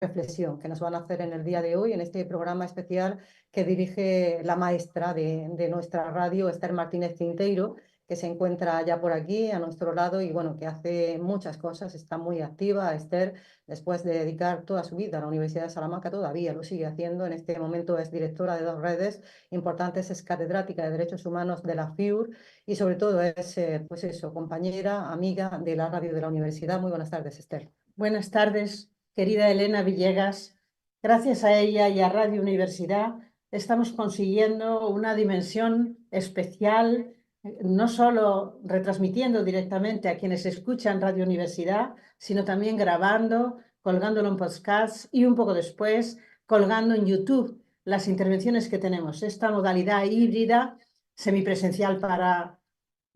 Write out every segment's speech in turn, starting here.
reflexión que nos van a hacer en el día de hoy, en este programa especial que dirige la maestra de nuestra radio, Esther Martínez Cinteiro, que se encuentra ya por aquí a nuestro lado y bueno, que hace muchas cosas, está muy activa. Esther, después de dedicar toda su vida a la Universidad de Salamanca, todavía lo sigue haciendo. En este momento es directora de dos redes importantes, es catedrática de Derechos Humanos de la FIUR y sobre todo es, pues eso, compañera, amiga de la radio de la universidad. Muy buenas tardes, Esther. Buenas tardes, querida Elena Villegas. Gracias a ella y a Radio Universidad estamos consiguiendo una dimensión especial, no solo retransmitiendo directamente a quienes escuchan Radio Universidad, sino también grabando, colgándolo en podcast y un poco después colgando en YouTube las intervenciones que tenemos. Esta modalidad híbrida, semipresencial para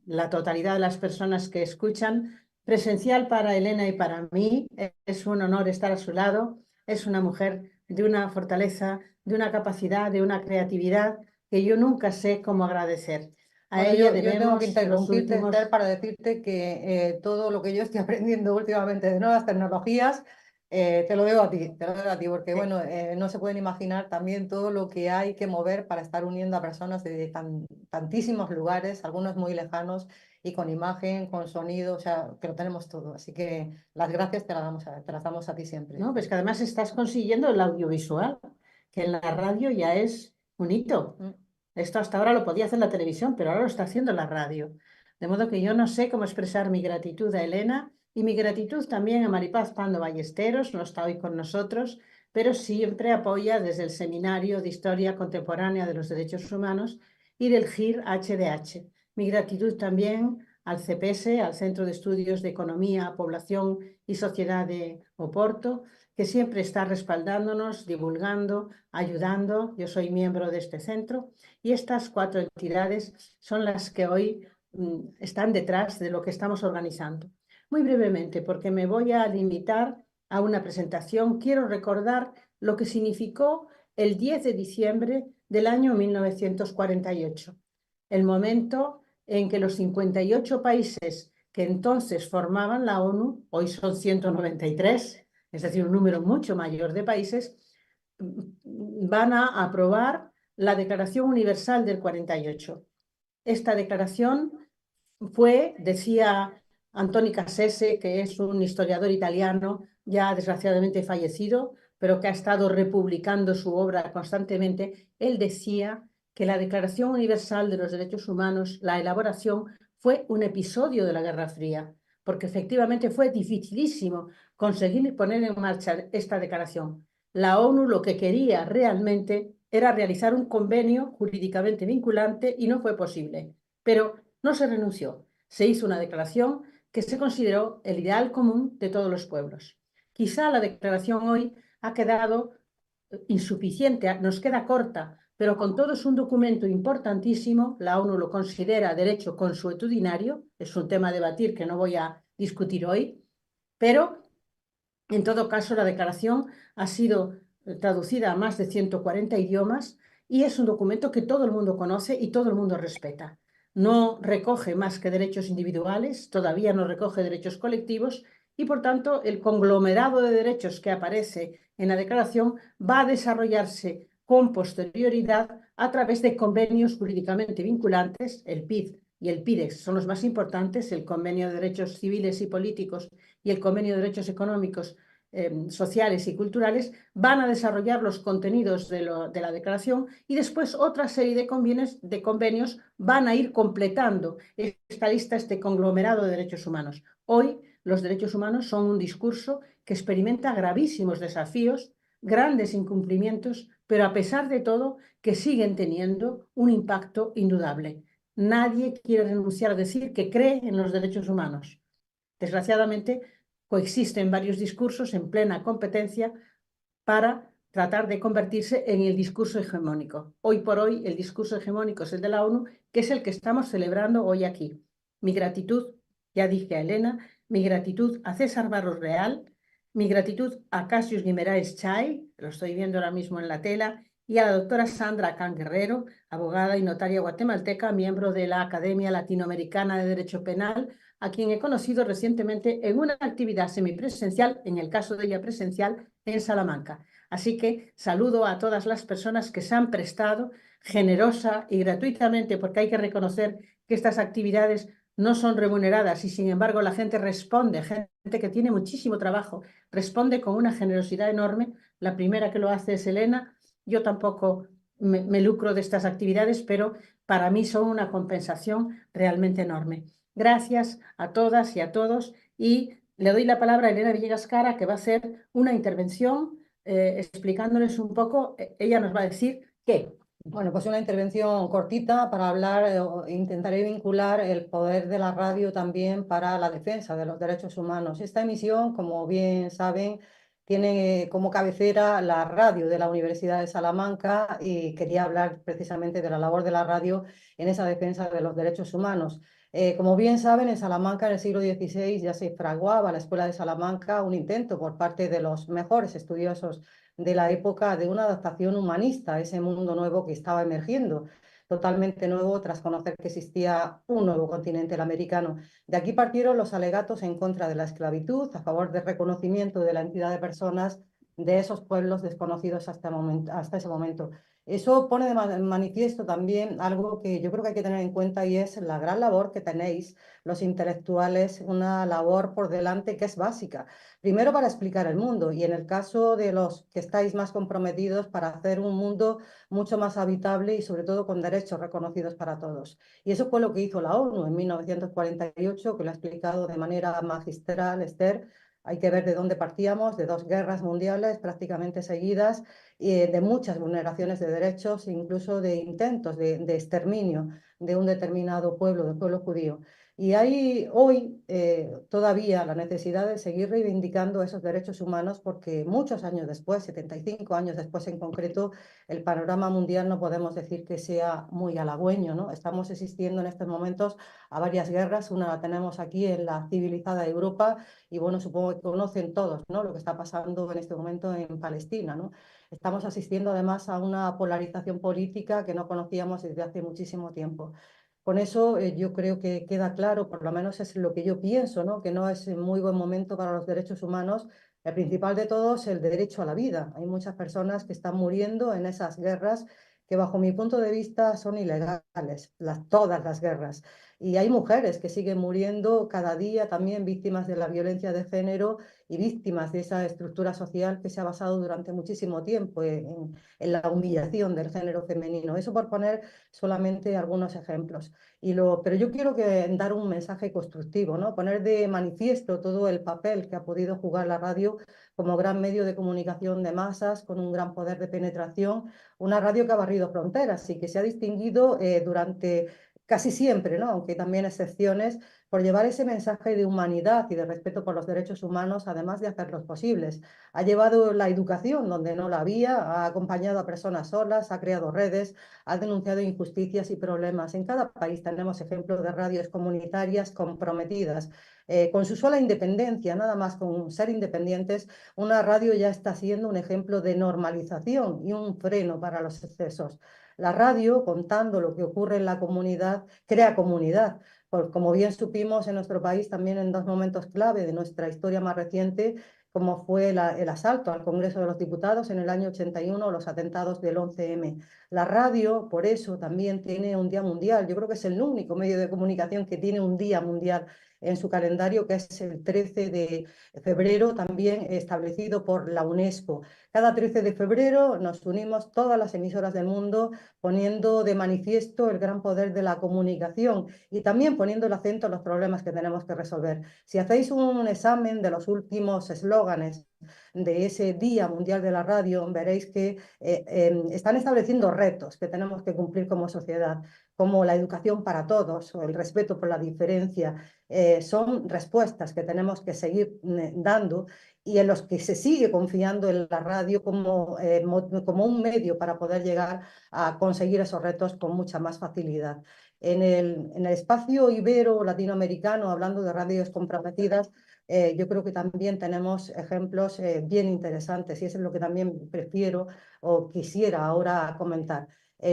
la totalidad de las personas que escuchan, presencial para Elena y para mí. Es un honor estar a su lado. Es una mujer de una fortaleza, de una capacidad, de una creatividad que yo nunca sé cómo agradecer. A Bueno, ella yo tengo que debemos los interrumpirte, últimos... Esther, para decirte que todo lo que yo estoy aprendiendo últimamente de nuevas tecnologías, te lo debo a ti, te lo debo a ti, porque bueno, no se pueden imaginar también todo lo que hay que mover para estar uniendo a personas de tantísimos lugares, algunos muy lejanos, y con imagen, con sonido, o sea, que lo tenemos todo. Así que las gracias te las damos a ti siempre, No, pues Esther. que además estás consiguiendo el audiovisual, que en la radio ya es un hito. Mm. Esto hasta ahora lo podía hacer la televisión, pero ahora lo está haciendo la radio. De modo que yo no sé cómo expresar mi gratitud a Elena y mi gratitud también a Maripaz Pando Ballesteros, no está hoy con nosotros, pero siempre apoya desde el Seminario de Historia Contemporánea de los Derechos Humanos y del GIR HDH. Mi gratitud también al CPS, al Centro de Estudios de Economía, Población y Sociedad de Oporto, que siempre está respaldándonos, divulgando, ayudando. Yo soy miembro de este centro y estas 4 entidades son las que hoy están detrás de lo que estamos organizando. Muy brevemente, porque me voy a limitar a una presentación, quiero recordar lo que significó el 10 de diciembre del año 1948, el momento en que los 58 países que entonces formaban la ONU, hoy son 193, es decir, un número mucho mayor de países, van a aprobar la Declaración Universal del 48. Esta declaración fue, decía Antoni Cassese, que es un historiador italiano ya desgraciadamente fallecido, pero que ha estado republicando su obra constantemente, él decía que la Declaración Universal de los Derechos Humanos, la elaboración, fue un episodio de la Guerra Fría, porque efectivamente fue dificilísimo conseguir poner en marcha esta declaración. La ONU lo que quería realmente era realizar un convenio jurídicamente vinculante y no fue posible. Pero no se renunció. Se hizo una declaración que se consideró el ideal común de todos los pueblos. Quizá la declaración hoy ha quedado insuficiente, nos queda corta, pero con todo es un documento importantísimo. La ONU lo considera derecho consuetudinario, es un tema a debatir que no voy a discutir hoy, pero en todo caso la declaración ha sido traducida a más de 140 idiomas y es un documento que todo el mundo conoce y todo el mundo respeta. No recoge más que derechos individuales, todavía no recoge derechos colectivos y, por tanto, el conglomerado de derechos que aparece en la declaración va a desarrollarse con posterioridad a través de convenios jurídicamente vinculantes. El PID y el PIDEX son los más importantes, el Convenio de Derechos Civiles y Políticos y el Convenio de Derechos Económicos, sociales y culturales, van a desarrollar los contenidos de la declaración y después otra serie de convenios van a ir completando esta lista, este conglomerado de derechos humanos. Hoy los derechos humanos son un discurso que experimenta gravísimos desafíos, grandes incumplimientos, pero a pesar de todo que siguen teniendo un impacto indudable. Nadie quiere renunciar a decir que cree en los derechos humanos. Desgraciadamente, coexisten varios discursos en plena competencia para tratar de convertirse en el discurso hegemónico. Hoy por hoy, el discurso hegemónico es el de la ONU, que es el que estamos celebrando hoy aquí. Mi gratitud, ya dije a Elena, mi gratitud a César Barros Real, mi gratitud a Cassius Guimeraes Chay, lo estoy viendo ahora mismo en la tela, y a la doctora Sandra Can Guerrero, abogada y notaria guatemalteca, miembro de la Academia Latinoamericana de Derecho Penal, a quien he conocido recientemente en una actividad semipresencial, en el caso de ella presencial, en Salamanca. Así que saludo a todas las personas que se han prestado generosa y gratuitamente, porque hay que reconocer que estas actividades no son remuneradas y sin embargo la gente responde, gente que tiene muchísimo trabajo, responde con una generosidad enorme. La primera que lo hace es Elena. Yo tampoco me lucro de estas actividades, pero para mí son una compensación realmente enorme. Gracias a todas y a todos y le doy la palabra a Elena Villegas Cara, que va a hacer una intervención explicándoles un poco. Ella nos va a decir qué. Bueno, pues una intervención cortita para hablar, intentaré vincular el poder de la radio también para la defensa de los derechos humanos. Esta emisión, como bien saben, tiene como cabecera la radio de la Universidad de Salamanca y quería hablar precisamente de la labor de la radio en esa defensa de los derechos humanos. Como bien saben, en Salamanca en el siglo XVI ya se fraguaba la Escuela de Salamanca un intento por parte de los mejores estudiosos de la época de una adaptación humanista a ese mundo nuevo que estaba emergiendo, totalmente nuevo tras conocer que existía un nuevo continente, el americano. De aquí partieron los alegatos en contra de la esclavitud, a favor del reconocimiento de la entidad de personas de esos pueblos desconocidos hasta ese momento. Eso pone de manifiesto también algo que yo creo que hay que tener en cuenta y es la gran labor que tenéis los intelectuales, una labor por delante que es básica. Primero para explicar el mundo y en el caso de los que estáis más comprometidos para hacer un mundo mucho más habitable y sobre todo con derechos reconocidos para todos. Y eso fue lo que hizo la ONU en 1948, que lo ha explicado de manera magistral Esther. Hay que ver de dónde partíamos, de dos guerras mundiales prácticamente seguidas, y de muchas vulneraciones de derechos, incluso de intentos de exterminio de un determinado pueblo, del pueblo judío. Y hay hoy todavía la necesidad de seguir reivindicando esos derechos humanos porque muchos años después, 75 años después en concreto, el panorama mundial no podemos decir que sea muy halagüeño, ¿no? Estamos asistiendo en estos momentos a varias guerras, una la tenemos aquí en la civilizada Europa y bueno, supongo que conocen todos, ¿no? Lo que está pasando en este momento en Palestina, ¿no? Estamos asistiendo además a una polarización política que no conocíamos desde hace muchísimo tiempo. Con eso yo creo que queda claro, por lo menos es lo que yo pienso, ¿no? Que no es muy buen momento para los derechos humanos. El principal de todos, el derecho a la vida. Hay muchas personas que están muriendo en esas guerras que bajo mi punto de vista son ilegales, todas las guerras. Y hay mujeres que siguen muriendo cada día también víctimas de la violencia de género y víctimas de esa estructura social que se ha basado durante muchísimo tiempo en la humillación del género femenino. Eso por poner solamente algunos ejemplos. Pero yo quiero dar un mensaje constructivo, ¿no? Poner de manifiesto todo el papel que ha podido jugar la radio como gran medio de comunicación de masas, con un gran poder de penetración, una radio que ha barrido fronteras y que se ha distinguido durante casi siempre, ¿no? Aunque también excepciones, por llevar ese mensaje de humanidad y de respeto por los derechos humanos, además de hacerlos posibles. Ha llevado la educación donde no la había, ha acompañado a personas solas, ha creado redes, ha denunciado injusticias y problemas. En cada país tenemos ejemplos de radios comunitarias comprometidas. Con su sola independencia, nada más con ser independientes, una radio ya está siendo un ejemplo de normalización y un freno para los excesos. La radio, contando lo que ocurre en la comunidad, crea comunidad. Como bien supimos en nuestro país también en dos momentos clave de nuestra historia más reciente, como fue el asalto al Congreso de los Diputados en el año 81 o los atentados del 11M. La radio, por eso, también tiene un día mundial. Yo creo que es el único medio de comunicación que tiene un día mundial en su calendario, que es el 13 de febrero, también establecido por la UNESCO. Cada 13 de febrero nos unimos todas las emisoras del mundo poniendo de manifiesto el gran poder de la comunicación y también poniendo el acento en los problemas que tenemos que resolver. Si hacéis un examen de los últimos eslóganes de ese Día Mundial de la Radio, veréis que están estableciendo retos que tenemos que cumplir como sociedad, como la educación para todos o el respeto por la diferencia. Son respuestas que tenemos que seguir dando y en los que se sigue confiando en la radio como un medio para poder llegar a conseguir esos retos con mucha más facilidad. En el espacio ibero latinoamericano, hablando de radios comprometidas, yo creo que también tenemos ejemplos bien interesantes y eso es lo que también prefiero o quisiera ahora comentar.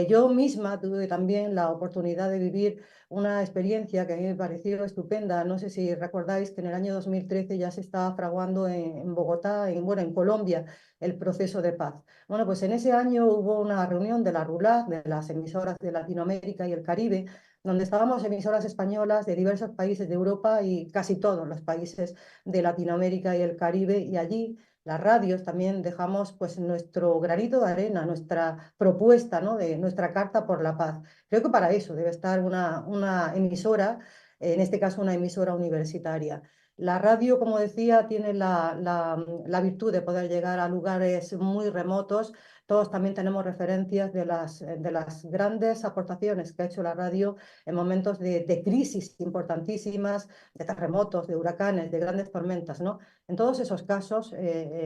Yo misma tuve también la oportunidad de vivir una experiencia que a mí me pareció estupenda. No sé si recordáis que en el año 2013 ya se estaba fraguando en Bogotá, bueno, en Colombia, el proceso de paz. Bueno, pues en ese año hubo una reunión de la RULAC, de las emisoras de Latinoamérica y el Caribe, donde estábamos emisoras españolas de diversos países de Europa y casi todos los países de Latinoamérica y el Caribe, y allí las radios también dejamos pues nuestro granito de arena, nuestra propuesta, ¿no? De nuestra carta por la paz. Creo que para eso debe estar una emisora, en este caso una emisora universitaria. La radio, como decía, tiene la virtud de poder llegar a lugares muy remotos. Todos también tenemos referencias de las grandes aportaciones que ha hecho la radio en momentos de crisis importantísimas, de terremotos, de huracanes, de grandes tormentas, ¿no? En todos esos casos,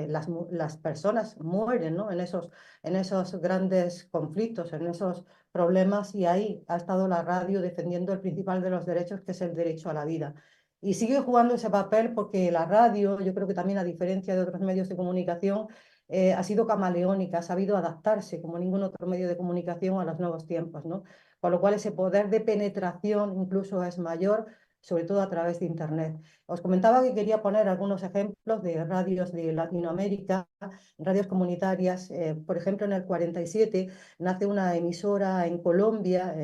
las personas mueren, ¿no? En esos grandes conflictos, en esos problemas, y ahí ha estado la radio defendiendo el principal de los derechos, que es el derecho a la vida. Y sigue jugando ese papel porque la radio, yo creo que también a diferencia de otros medios de comunicación, ha sido camaleónica, ha sabido adaptarse como ningún otro medio de comunicación a los nuevos tiempos, ¿no? Con lo cual ese poder de penetración incluso es mayor, sobre todo a través de Internet. Os comentaba que quería poner algunos ejemplos de radios de Latinoamérica, radios comunitarias. Por ejemplo, en el 47 nace una emisora en Colombia,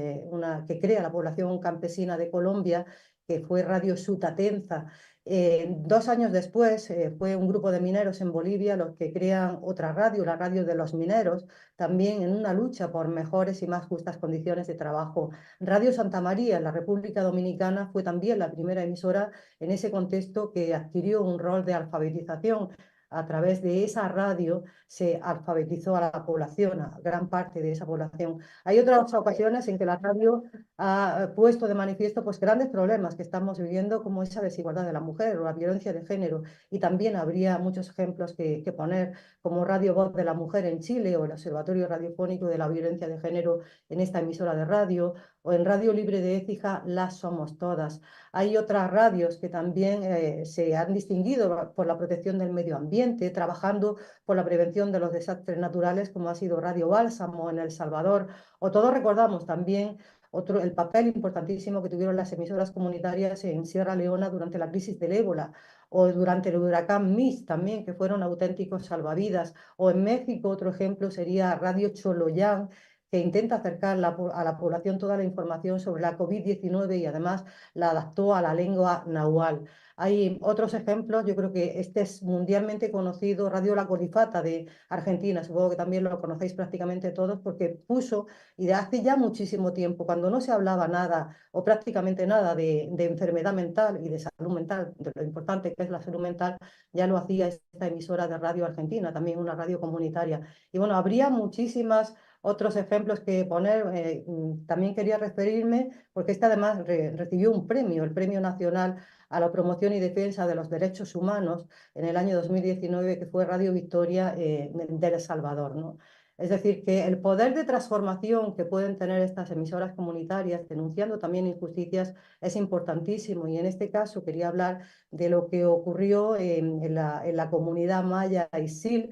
que crea la población campesina de Colombia, que fue Radio Sutatenza. 2 años después fue un grupo de mineros en Bolivia los que crean otra radio, la Radio de los Mineros, también en una lucha por mejores y más justas condiciones de trabajo. Radio Santa María en la República Dominicana fue también la primera emisora en ese contexto que adquirió un rol de alfabetización. A través de esa radio se alfabetizó a la población, a gran parte de esa población. Hay otras ocasiones en que la radio ha puesto de manifiesto pues, grandes problemas que estamos viviendo, como esa desigualdad de la mujer o la violencia de género. Y también habría muchos ejemplos que poner, como Radio Voz de la Mujer en Chile o el Observatorio Radiofónico de la Violencia de Género en esta emisora de radio, o en Radio Libre de Écija, Las Somos Todas. Hay otras radios que también se han distinguido por la protección del medio ambiente, trabajando por la prevención de los desastres naturales, como ha sido Radio Bálsamo en El Salvador, o todos recordamos también el papel importantísimo que tuvieron las emisoras comunitarias en Sierra Leona durante la crisis del ébola, o durante el huracán Miss también, que fueron auténticos salvavidas, o en México otro ejemplo sería Radio Choloyán, que intenta acercar a la población toda la información sobre la COVID-19 y además la adaptó a la lengua nahual. Hay otros ejemplos, yo creo que este es mundialmente conocido, Radio La Colifata de Argentina, supongo que también lo conocéis prácticamente todos, porque puso, y de hace ya muchísimo tiempo, cuando no se hablaba nada o prácticamente nada de enfermedad mental y de salud mental, de lo importante que es la salud mental, ya lo hacía esta emisora de radio argentina, también una radio comunitaria. Y bueno, habría muchísimas otros ejemplos que poner. También quería referirme, porque esta además recibió un premio, el Premio Nacional a la Promoción y Defensa de los Derechos Humanos en el año 2019, que fue Radio Victoria de El Salvador, ¿no? Es decir, que el poder de transformación que pueden tener estas emisoras comunitarias, denunciando también injusticias, es importantísimo. Y en este caso quería hablar de lo que ocurrió en la comunidad maya Isil,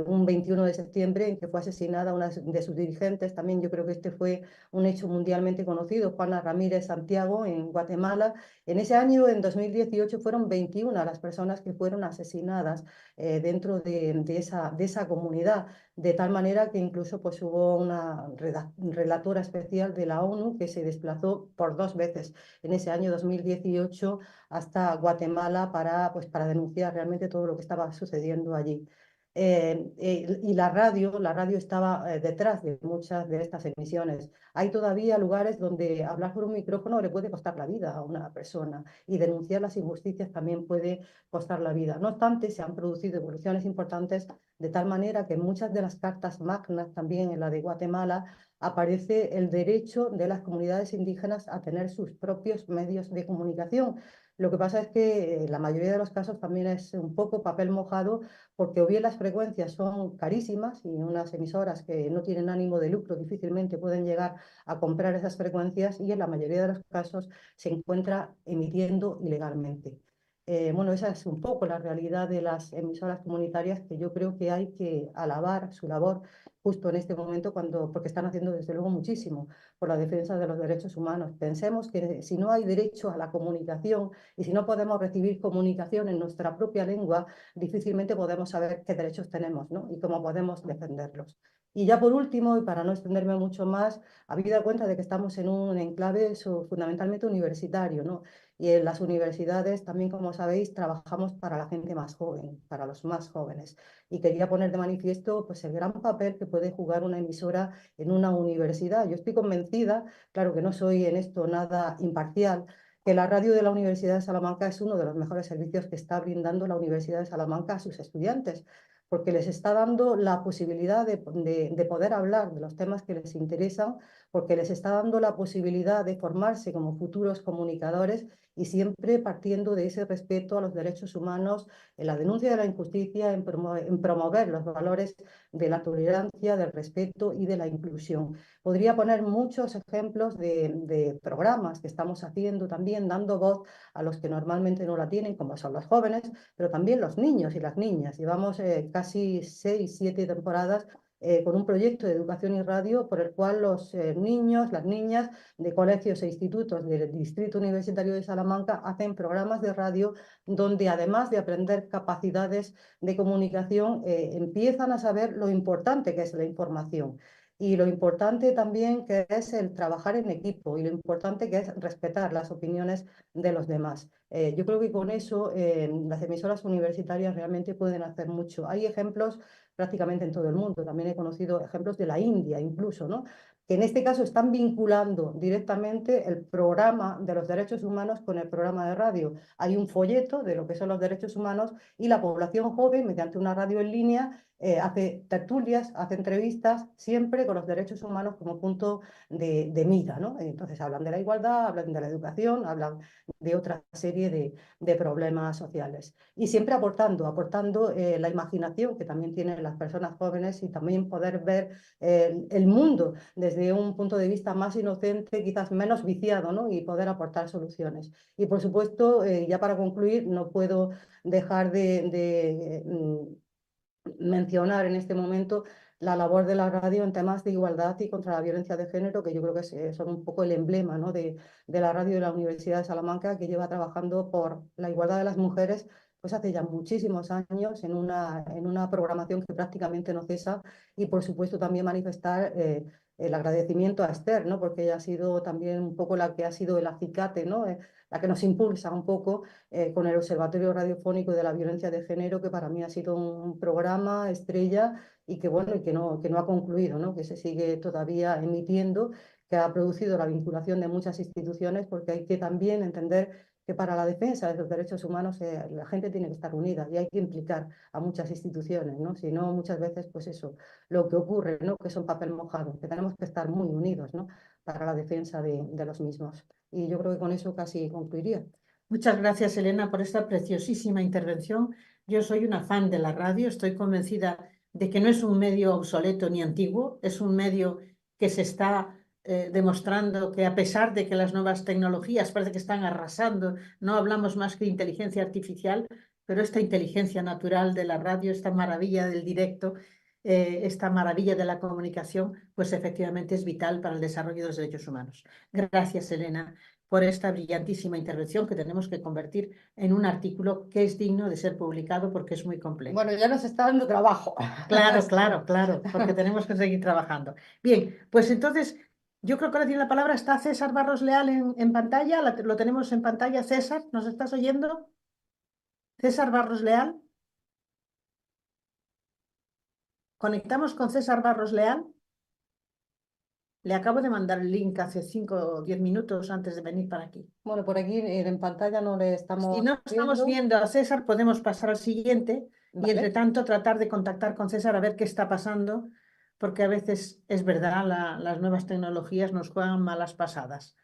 un 21 de septiembre, en que fue asesinada una de sus dirigentes. También yo creo que este fue un hecho mundialmente conocido, Juana Ramírez Santiago, en Guatemala. En ese año, en 2018, fueron 21 las personas que fueron asesinadas dentro de esa comunidad, de tal manera que incluso pues, hubo una relatora especial de la ONU que se desplazó por 2 veces en ese año 2018 hasta Guatemala para denunciar realmente todo lo que estaba sucediendo allí. Y la radio estaba detrás de muchas de estas emisiones. Hay todavía lugares donde hablar por un micrófono le puede costar la vida a una persona, y denunciar las injusticias también puede costar la vida. No obstante, se han producido evoluciones importantes, de tal manera que en muchas de las cartas magnas, también en la de Guatemala, aparece el derecho de las comunidades indígenas a tener sus propios medios de comunicación. Lo que pasa es que la mayoría de los casos también es un poco papel mojado, porque o bien las frecuencias son carísimas y unas emisoras que no tienen ánimo de lucro difícilmente pueden llegar a comprar esas frecuencias, y en la mayoría de los casos se encuentra emitiendo ilegalmente. Bueno, esa es un poco la realidad de las emisoras comunitarias que yo creo que hay que alabar su labor justo en este momento porque están haciendo desde luego muchísimo por la defensa de los derechos humanos. Pensemos que si no hay derecho a la comunicación y si no podemos recibir comunicación en nuestra propia lengua, difícilmente podemos saber qué derechos tenemos, ¿no? Y cómo podemos defenderlos. Y ya por último, y para no extenderme mucho más, habida cuenta de que estamos en un enclave fundamentalmente universitario, ¿no? Y en las universidades también, como sabéis, trabajamos para la gente más joven, para los más jóvenes. Y quería poner de manifiesto pues, el gran papel que puede jugar una emisora en una universidad. Yo estoy convencida, claro que no soy en esto nada imparcial, que la radio de la Universidad de Salamanca es uno de los mejores servicios que está brindando la Universidad de Salamanca a sus estudiantes, porque les está dando la posibilidad de poder hablar de los temas que les interesan, porque les está dando la posibilidad de formarse como futuros comunicadores y siempre partiendo de ese respeto a los derechos humanos, en la denuncia de la injusticia, en promover los valores de la tolerancia, del respeto y de la inclusión. Podría poner muchos ejemplos de programas que estamos haciendo también, dando voz a los que normalmente no la tienen, como son los jóvenes, pero también los niños y las niñas. Llevamos casi 6, 7 temporadas con un proyecto de educación y radio por el cual los niños, las niñas de colegios e institutos del Distrito Universitario de Salamanca hacen programas de radio donde además de aprender capacidades de comunicación, empiezan a saber lo importante que es la información. Y lo importante también que es el trabajar en equipo y lo importante que es respetar las opiniones de los demás. Yo creo que con eso las emisoras universitarias realmente pueden hacer mucho. Hay ejemplos prácticamente en todo el mundo. También he conocido ejemplos de la India incluso, ¿no? Que en este caso están vinculando directamente el programa de los derechos humanos con el programa de radio. Hay un folleto de lo que son los derechos humanos y la población joven, mediante una radio en línea, hace tertulias, hace entrevistas, siempre con los derechos humanos como punto de mira, ¿no? Entonces hablan de la igualdad, hablan de la educación, hablan de otra serie de problemas sociales. Y siempre aportando la imaginación que también tienen las personas jóvenes y también poder ver el mundo desde un punto de vista más inocente, quizás menos viciado, ¿no? Y poder aportar soluciones. Y por supuesto, ya para concluir, no puedo dejar de mencionar en este momento la labor de la radio en temas de igualdad y contra la violencia de género, que yo creo que son un poco el emblema, ¿no? de la radio de la Universidad de Salamanca, que lleva trabajando por la igualdad de las mujeres pues hace ya muchísimos años en una programación que prácticamente no cesa y por supuesto también manifestar el agradecimiento a Esther, ¿no? Porque ella ha sido también un poco la que ha sido el acicate, ¿no? La que nos impulsa un poco con el Observatorio Radiofónico de la Violencia de Género, que para mí ha sido un programa estrella y que, bueno, y que no ha concluido, ¿no? Que se sigue todavía emitiendo, que ha producido la vinculación de muchas instituciones, porque hay que también entender que para la defensa de los derechos humanos la gente tiene que estar unida y hay que implicar a muchas instituciones, ¿no? Si no, muchas veces, pues eso, lo que ocurre, ¿no? Que son papel mojado, que tenemos que estar muy unidos, ¿no? Para la defensa de los mismos. Y yo creo que con eso casi concluiría. Muchas gracias, Elena, por esta preciosísima intervención. Yo soy una fan de la radio, estoy convencida de que no es un medio obsoleto ni antiguo, es un medio que se está demostrando que a pesar de que las nuevas tecnologías parece que están arrasando, no hablamos más que de inteligencia artificial, pero esta inteligencia natural de la radio, esta maravilla del directo, esta maravilla de la comunicación, pues efectivamente es vital para el desarrollo de los derechos humanos. Gracias, Elena, por esta brillantísima intervención que tenemos que convertir en un artículo que es digno de ser publicado porque es muy completo. Bueno, ya nos está dando trabajo. Claro, claro, claro, porque tenemos que seguir trabajando. Bien, pues entonces yo creo que ahora tiene la palabra, está César Barros Leal en pantalla, lo tenemos en pantalla. César, ¿nos estás oyendo? César Barros Leal. ¿Conectamos con César Barros Leal? Le acabo de mandar el link hace 5 o 10 minutos antes de venir para aquí. Bueno, por aquí en pantalla no le Si estamos no estamos viendo. viendo a César, podemos pasar al siguiente y entre Vale. tanto tratar de contactar con César a ver qué está pasando, porque a veces es verdad, las nuevas tecnologías nos juegan malas pasadas.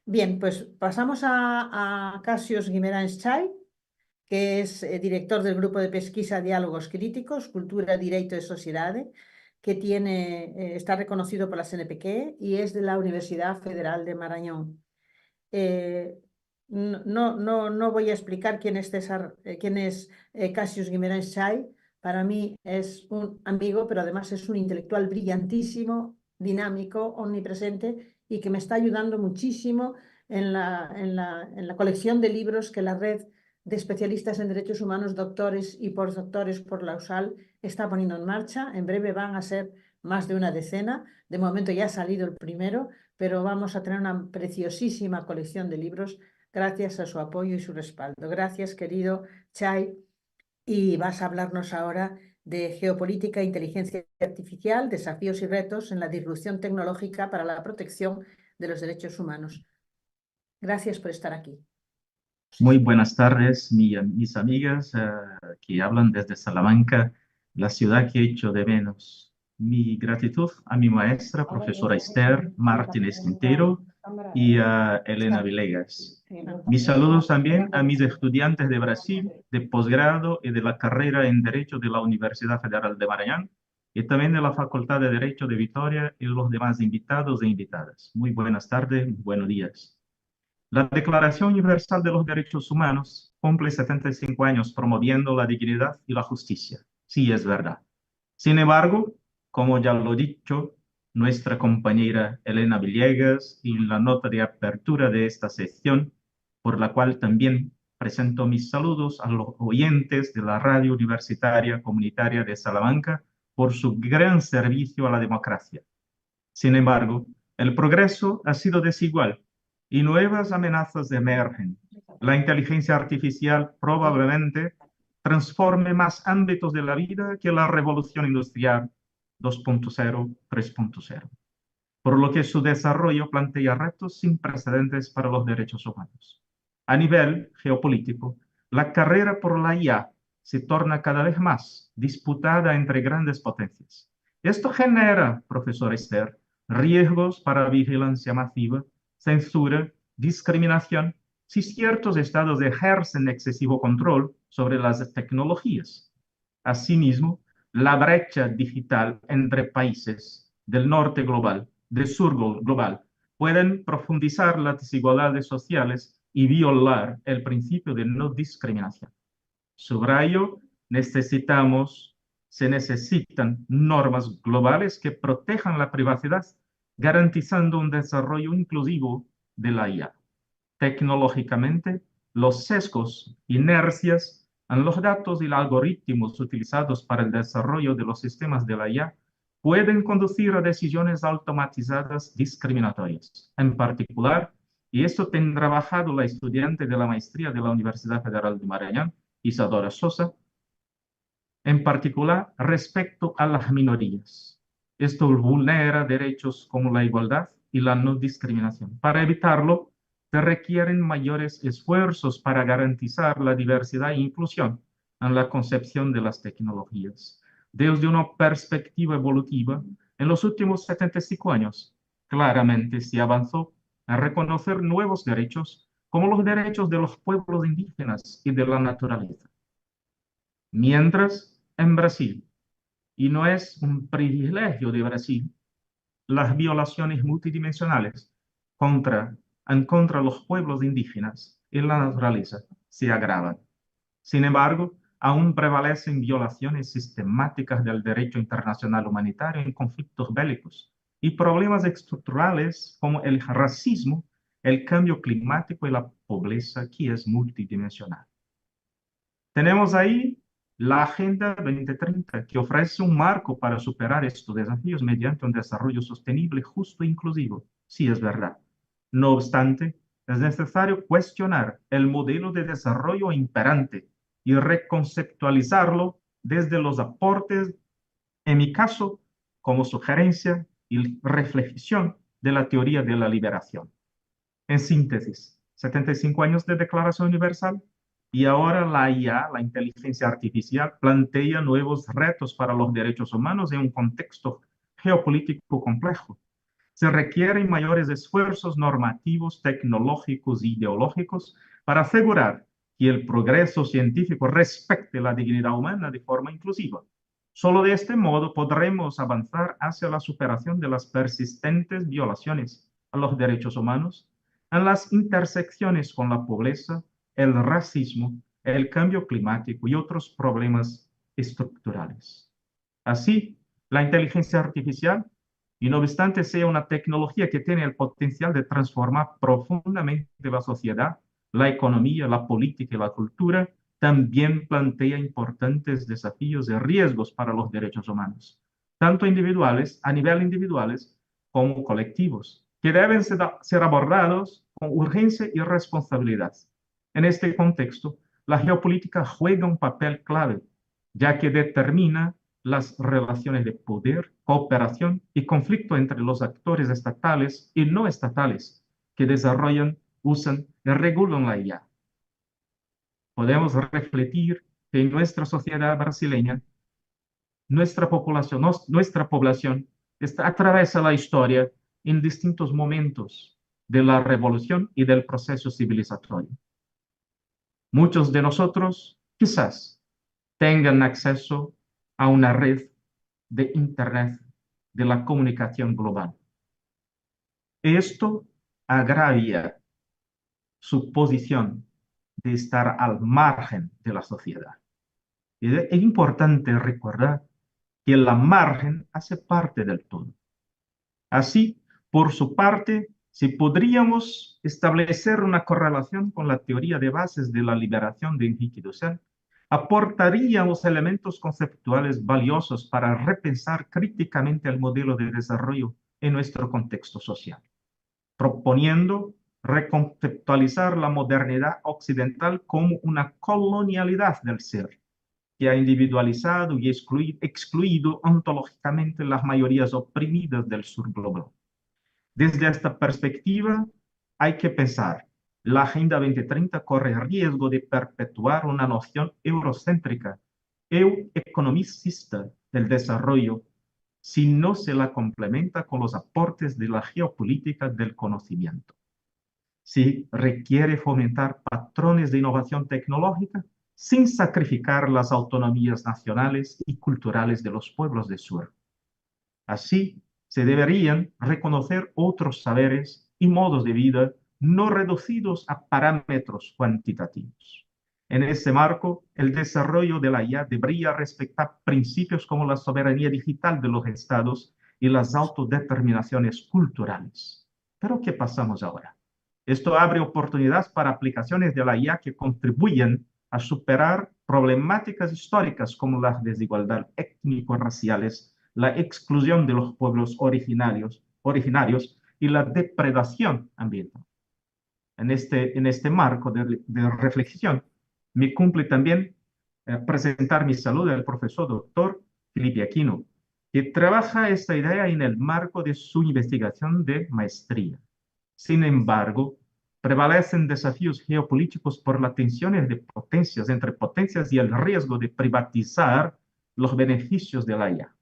Bien, pues pasamos a Cassius Guimarães Chay, que es director del grupo de pesquisa Diálogos Críticos, Cultura, Direito e Sociedade, que está reconocido por la CNPq y es de la Universidad Federal de Marañón. no voy a explicar quién es Cassius Guimarães Chay. Para mí es un amigo, pero además es un intelectual brillantísimo, dinámico, omnipresente y que me está ayudando muchísimo en la colección de libros que la red de especialistas en derechos humanos, doctores y postdoctores por la USAL está poniendo en marcha. En breve van a ser más de una decena. De momento ya ha salido el primero, pero vamos a tener una preciosísima colección de libros gracias a su apoyo y su respaldo. Gracias, querido Chay. Y vas a hablarnos ahora de geopolítica e inteligencia artificial, desafíos y retos en la disrupción tecnológica para la protección de los derechos humanos. Gracias por estar aquí. Muy buenas tardes, mis amigas que hablan desde Salamanca, la ciudad que echo de menos. Mi gratitud a mi maestra, profesora Esther Martínez Quintero, y a Elena Villegas. Mis saludos también a mis estudiantes de Brasil, de posgrado y de la carrera en Derecho de la Universidad Federal de Maranhão, y también de la Facultad de Derecho de Vitoria y los demás invitados e invitadas. Muy buenas tardes, buenos días. La Declaración Universal de los Derechos Humanos cumple 75 años promoviendo la dignidad y la justicia. Sí, es verdad. Sin embargo, como ya lo he dicho, nuestra compañera Elena Villegas, en la nota de apertura de esta sección, por la cual también presento mis saludos a los oyentes de la Radio Universitaria Comunitaria de Salamanca por su gran servicio a la democracia. Sin embargo, el progreso ha sido desigual y nuevas amenazas emergen. La inteligencia artificial probablemente transforme más ámbitos de la vida que la revolución industrial 2.0, 3.0, por lo que su desarrollo plantea retos sin precedentes para los derechos humanos. A nivel geopolítico, la carrera por la IA se torna cada vez más disputada entre grandes potencias. Esto genera, profesor Esther, riesgos para vigilancia masiva, censura, discriminación, si ciertos estados ejercen excesivo control sobre las tecnologías. Asimismo, la brecha digital entre países del norte global, del sur global, pueden profundizar las desigualdades sociales y violar el principio de no discriminación. Subrayo, se necesitan normas globales que protejan la privacidad, garantizando un desarrollo inclusivo de la IA. Tecnológicamente, los sesgos, inercias en los datos y los algoritmos utilizados para el desarrollo de los sistemas de la IA pueden conducir a decisiones automatizadas discriminatorias. En particular, y esto tendrá trabajado la estudiante de la maestría de la Universidad Federal de Maranhão, Isadora Sosa, en particular respecto a las minorías. Esto vulnera derechos como la igualdad y la no discriminación. Para evitarlo, se requieren mayores esfuerzos para garantizar la diversidad e inclusión en la concepción de las tecnologías. Desde una perspectiva evolutiva, en los últimos 75 años, claramente se avanzó a reconocer nuevos derechos, como los derechos de los pueblos indígenas y de la naturaleza. Mientras, en Brasil, y no es un privilegio de Brasil, las violaciones multidimensionales en contra de los pueblos indígenas y la naturaleza se agravan. Sin embargo, aún prevalecen violaciones sistemáticas del derecho internacional humanitario en conflictos bélicos y problemas estructurales como el racismo, el cambio climático y la pobreza, que es multidimensional. Tenemos ahí la Agenda 2030, que ofrece un marco para superar estos desafíos mediante un desarrollo sostenible, justo e inclusivo. Sí, es verdad. No obstante, es necesario cuestionar el modelo de desarrollo imperante y reconceptualizarlo desde los aportes, en mi caso, como sugerencia y reflexión de la teoría de la liberación. En síntesis, 75 años de Declaración Universal, y ahora la IA, la inteligencia artificial, plantea nuevos retos para los derechos humanos en un contexto geopolítico complejo. Se requieren mayores esfuerzos normativos, tecnológicos e ideológicos para asegurar que el progreso científico respete la dignidad humana de forma inclusiva. Solo de este modo podremos avanzar hacia la superación de las persistentes violaciones a los derechos humanos en las intersecciones con la pobreza, el racismo, el cambio climático y otros problemas estructurales. Así, la inteligencia artificial, y no obstante sea una tecnología que tiene el potencial de transformar profundamente la sociedad, la economía, la política y la cultura, también plantea importantes desafíos y riesgos para los derechos humanos, tanto individuales, a nivel individuales, como colectivos, que deben ser abordados con urgencia y responsabilidad. En este contexto, la geopolítica juega un papel clave, ya que determina las relaciones de poder, cooperación y conflicto entre los actores estatales y no estatales que desarrollan, usan y regulan la IA. Podemos refletir que en nuestra sociedad brasileña, nuestra población atraviesa la historia en distintos momentos de la revolución y del proceso civilizatorio. Muchos de nosotros quizás tengan acceso a una red de Internet de la comunicación global. Esto agravia su posición de estar al margen de la sociedad. Es importante recordar que la margen hace parte del todo. Así, por su parte, si podríamos establecer una correlación con la teoría de bases de la liberación de Enrique Dussel, aportaríamos elementos conceptuales valiosos para repensar críticamente el modelo de desarrollo en nuestro contexto social, proponiendo reconceptualizar la modernidad occidental como una colonialidad del ser, que ha individualizado y excluido ontológicamente las mayorías oprimidas del sur global. Desde esta perspectiva, hay que pensar, la Agenda 2030 corre el riesgo de perpetuar una noción eurocéntrica, economicista del desarrollo, si no se la complementa con los aportes de la geopolítica del conocimiento. Si requiere fomentar patrones de innovación tecnológica sin sacrificar las autonomías nacionales y culturales de los pueblos del sur. Así, se deberían reconocer otros saberes y modos de vida no reducidos a parámetros cuantitativos. En ese marco, el desarrollo de la IA debería respetar principios como la soberanía digital de los estados y las autodeterminaciones culturales. Pero ¿qué pasamos ahora? Esto abre oportunidades para aplicaciones de la IA que contribuyen a superar problemáticas históricas como las desigualdades étnico-raciales, la exclusión de los pueblos originarios y la depredación ambiental. En este marco de reflexión, me cumple también presentar mi saludo al profesor doctor Felipe Aquino, que trabaja esta idea en el marco de su investigación de maestría. Sin embargo, prevalecen desafíos geopolíticos por las tensiones de potencias entre potencias y el riesgo de privatizar los beneficios de la IA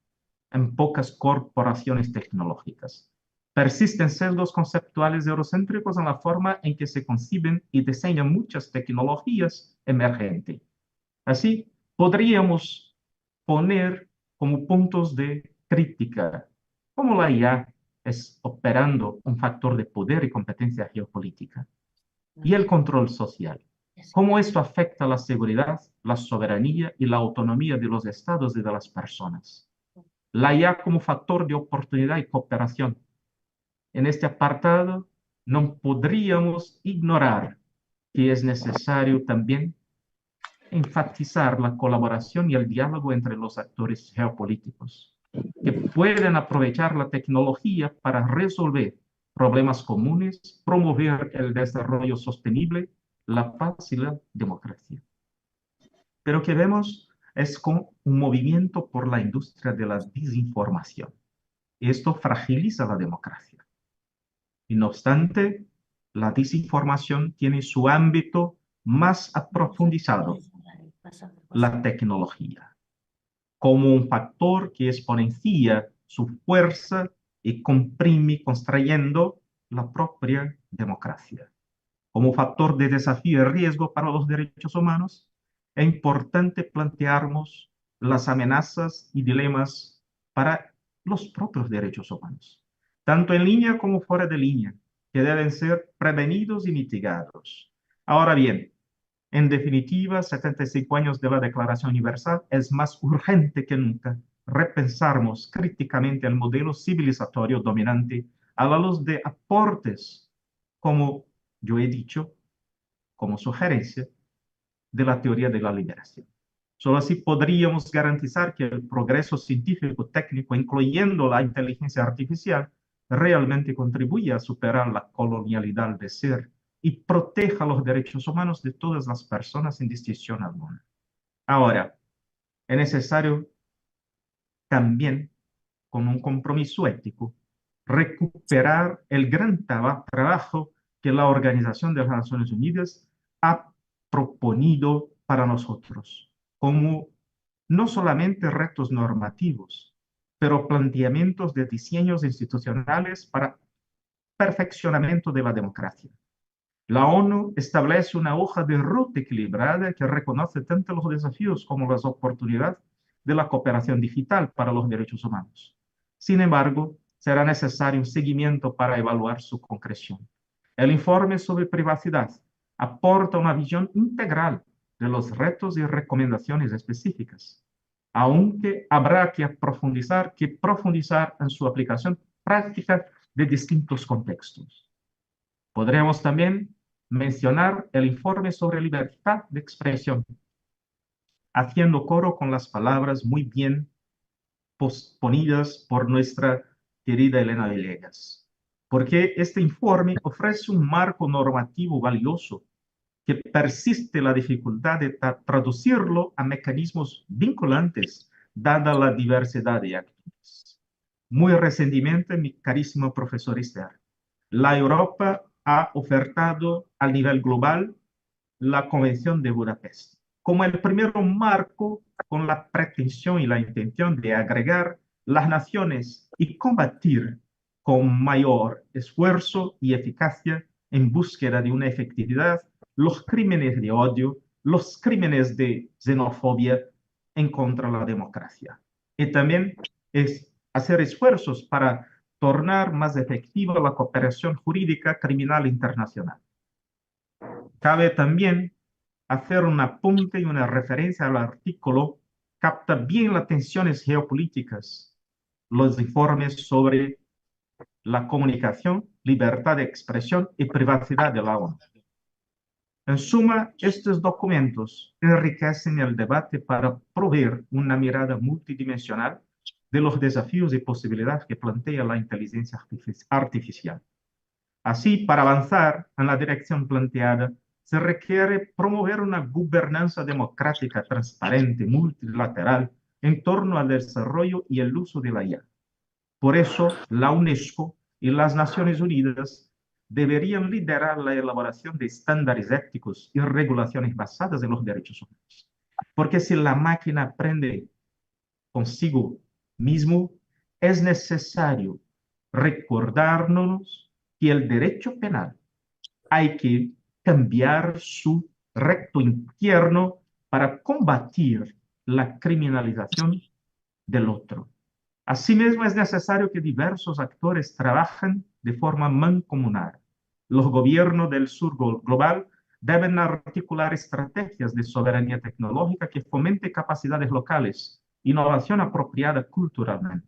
en pocas corporaciones tecnológicas. Persisten sesgos conceptuales eurocéntricos en la forma en que se conciben y diseñan muchas tecnologías emergentes. Así, podríamos poner como puntos de crítica cómo la IA es operando un factor de poder y competencia geopolítica y el control social. Cómo esto afecta la seguridad, la soberanía y la autonomía de los estados y de las personas. La IA como factor de oportunidad y cooperación. En este apartado, no podríamos ignorar que es necesario también enfatizar la colaboración y el diálogo entre los actores geopolíticos, que pueden aprovechar la tecnología para resolver problemas comunes, promover el desarrollo sostenible, la paz y la democracia. Pero que vemos es con un movimiento por la industria de la desinformación. Esto fragiliza la democracia. Y no obstante, la desinformación tiene su ámbito más aprofundizado, la tecnología, como un factor que exponencia su fuerza y comprime, contrayendo la propia democracia. Como factor de desafío y riesgo para los derechos humanos, es importante plantearnos las amenazas y dilemas para los propios derechos humanos, tanto en línea como fuera de línea, que deben ser prevenidos y mitigados. Ahora bien, en definitiva, 75 años de la Declaración Universal es más urgente que nunca repensarnos críticamente el modelo civilizatorio dominante a la luz de aportes, como yo he dicho, como sugerencia de la teoría de la liberación. Solo así podríamos garantizar que el progreso científico-técnico, incluyendo la inteligencia artificial, realmente contribuye a superar la colonialidad de ser y proteja los derechos humanos de todas las personas sin distinción alguna. Ahora, es necesario también, con un compromiso ético, recuperar el gran trabajo que la Organización de las Naciones Unidas ha proponido para nosotros, como no solamente retos normativos, pero planteamientos de diseños institucionales para perfeccionamiento de la democracia. La ONU establece una hoja de ruta equilibrada que reconoce tanto los desafíos como las oportunidades de la cooperación digital para los derechos humanos. Sin embargo, será necesario un seguimiento para evaluar su concreción. El informe sobre privacidad aporta una visión integral de los retos y recomendaciones específicas, aunque habrá que profundizar en su aplicación práctica de distintos contextos. Podremos también mencionar el informe sobre libertad de expresión, haciendo coro con las palabras muy bien posponidas por nuestra querida Elena Villegas, porque este informe ofrece un marco normativo valioso que persiste la dificultad de traducirlo a mecanismos vinculantes, dada la diversidad de actores. Muy recientemente, mi carísimo profesor Esther, la Europa ha ofertado a nivel global la Convención de Budapest como el primer marco con la pretensión y la intención de agregar las naciones y combatir con mayor esfuerzo y eficacia en búsqueda de una efectividad los crímenes de odio, los crímenes de xenofobia en contra de la democracia. Y también es hacer esfuerzos para tornar más efectiva la cooperación jurídica criminal internacional. Cabe también hacer un apunte y una referencia al artículo capta bien las tensiones geopolíticas, los informes sobre la comunicación, libertad de expresión y privacidad de la ONU. En suma, estos documentos enriquecen el debate para proveer una mirada multidimensional de los desafíos y posibilidades que plantea la inteligencia artificial. Así, para avanzar en la dirección planteada, se requiere promover una gobernanza democrática transparente, multilateral, en torno al desarrollo y el uso de la IA. Por eso, la UNESCO y las Naciones Unidas deberían liderar la elaboración de estándares éticos y regulaciones basadas en los derechos humanos. Porque si la máquina aprende consigo mismo, es necesario recordarnos que el derecho penal hay que cambiar su recto interno para combatir la criminalización del otro. Asimismo, es necesario que diversos actores trabajen de forma mancomunada. Los gobiernos del sur global deben articular estrategias de soberanía tecnológica que fomente capacidades locales, innovación apropiada culturalmente.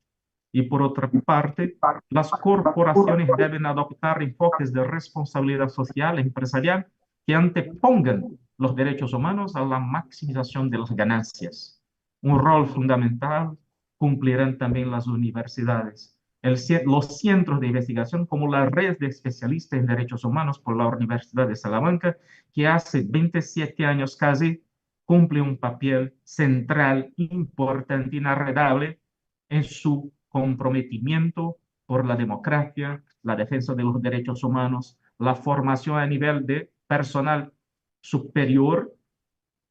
Y por otra parte, las corporaciones deben adoptar enfoques de responsabilidad social e empresarial que antepongan los derechos humanos a la maximización de las ganancias. Un rol fundamental cumplirán también las universidades, los centros de investigación como la red de especialistas en derechos humanos por la Universidad de Salamanca, que hace 27 años casi cumple un papel central, importante, inarredable en su comprometimiento por la democracia, la defensa de los derechos humanos, la formación a nivel de personal superior,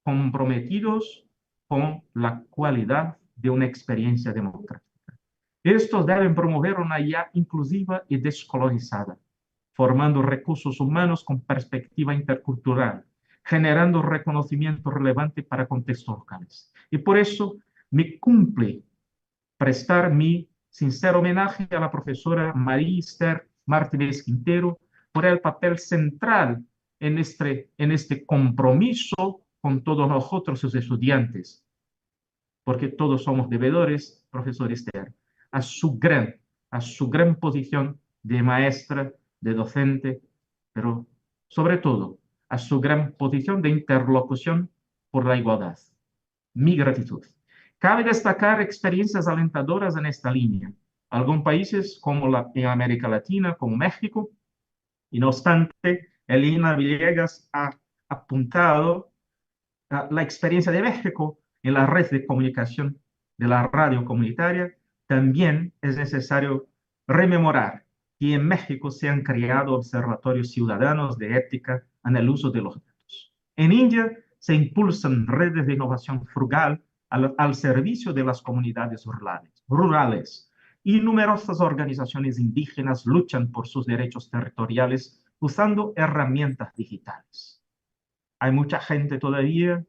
comprometidos con la cualidad de una experiencia democrática. Estos deben promover una IA inclusiva y descolonizada, formando recursos humanos con perspectiva intercultural, generando reconocimiento relevante para contextos locales. Y por eso me cumple prestar mi sincero homenaje a la profesora María Esther Martínez Quintero por el papel central en este compromiso con todos nosotros, sus estudiantes, porque todos somos deudores, profesor Esther, a su gran posición de maestra, de docente, pero sobre todo a su gran posición de interlocución por la igualdad. Mi gratitud. Cabe destacar experiencias alentadoras en esta línea. Algunos países como en América Latina, como México, y no obstante, Elena Villegas ha apuntado a la experiencia de México en la red de comunicación de la radio comunitaria. También es necesario rememorar que en México se han creado observatorios ciudadanos de ética en el uso de los datos. En India se impulsan redes de innovación frugal al servicio de las comunidades rurales y numerosas organizaciones indígenas luchan por sus derechos territoriales usando herramientas digitales. Hay mucha gente todavía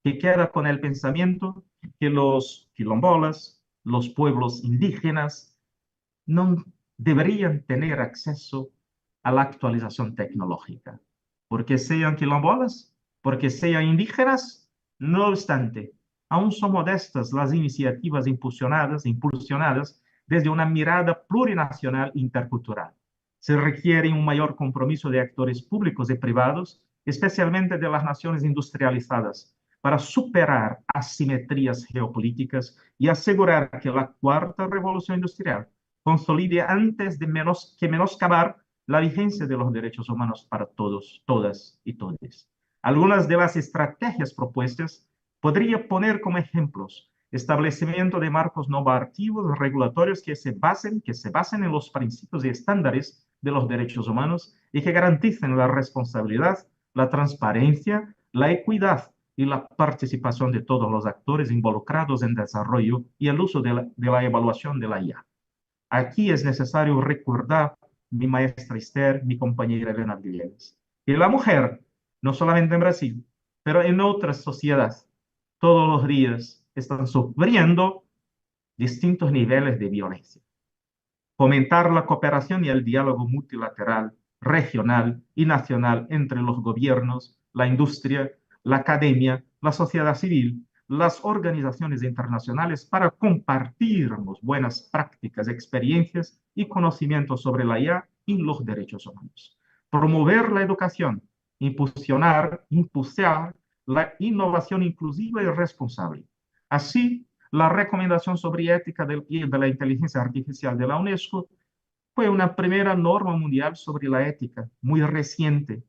que queda con el pensamiento que los quilombolas, los pueblos indígenas, no deberían tener acceso a la actualización tecnológica, porque sean quilombolas, porque sean indígenas. No obstante, aún son modestas las iniciativas impulsionadas desde una mirada plurinacional intercultural. Se requiere un mayor compromiso de actores públicos y privados, especialmente de las naciones industrializadas, para superar asimetrías geopolíticas y asegurar que la cuarta revolución industrial consolide antes de menoscabar la vigencia de los derechos humanos para todos, todas y todes. Algunas de las estrategias propuestas podría poner como ejemplos establecimiento de marcos normativos regulatorios que se basen en los principios y estándares de los derechos humanos y que garanticen la responsabilidad, la transparencia, la equidad y la participación de todos los actores involucrados en desarrollo y el uso de la evaluación de la IA. Aquí es necesario recordar mi maestra Esther, mi compañera Elena Villegas, que la mujer, no solamente en Brasil, pero en otras sociedades, todos los días están sufriendo distintos niveles de violencia. Fomentar la cooperación y el diálogo multilateral, regional y nacional entre los gobiernos, la industria, la academia, la sociedad civil, las organizaciones internacionales para compartirnos buenas prácticas, experiencias y conocimientos sobre la IA y los derechos humanos. Promover la educación, impulsar la innovación inclusiva y responsable. Así, la recomendación sobre ética de la inteligencia artificial de la UNESCO fue una primera norma mundial sobre la ética, muy reciente,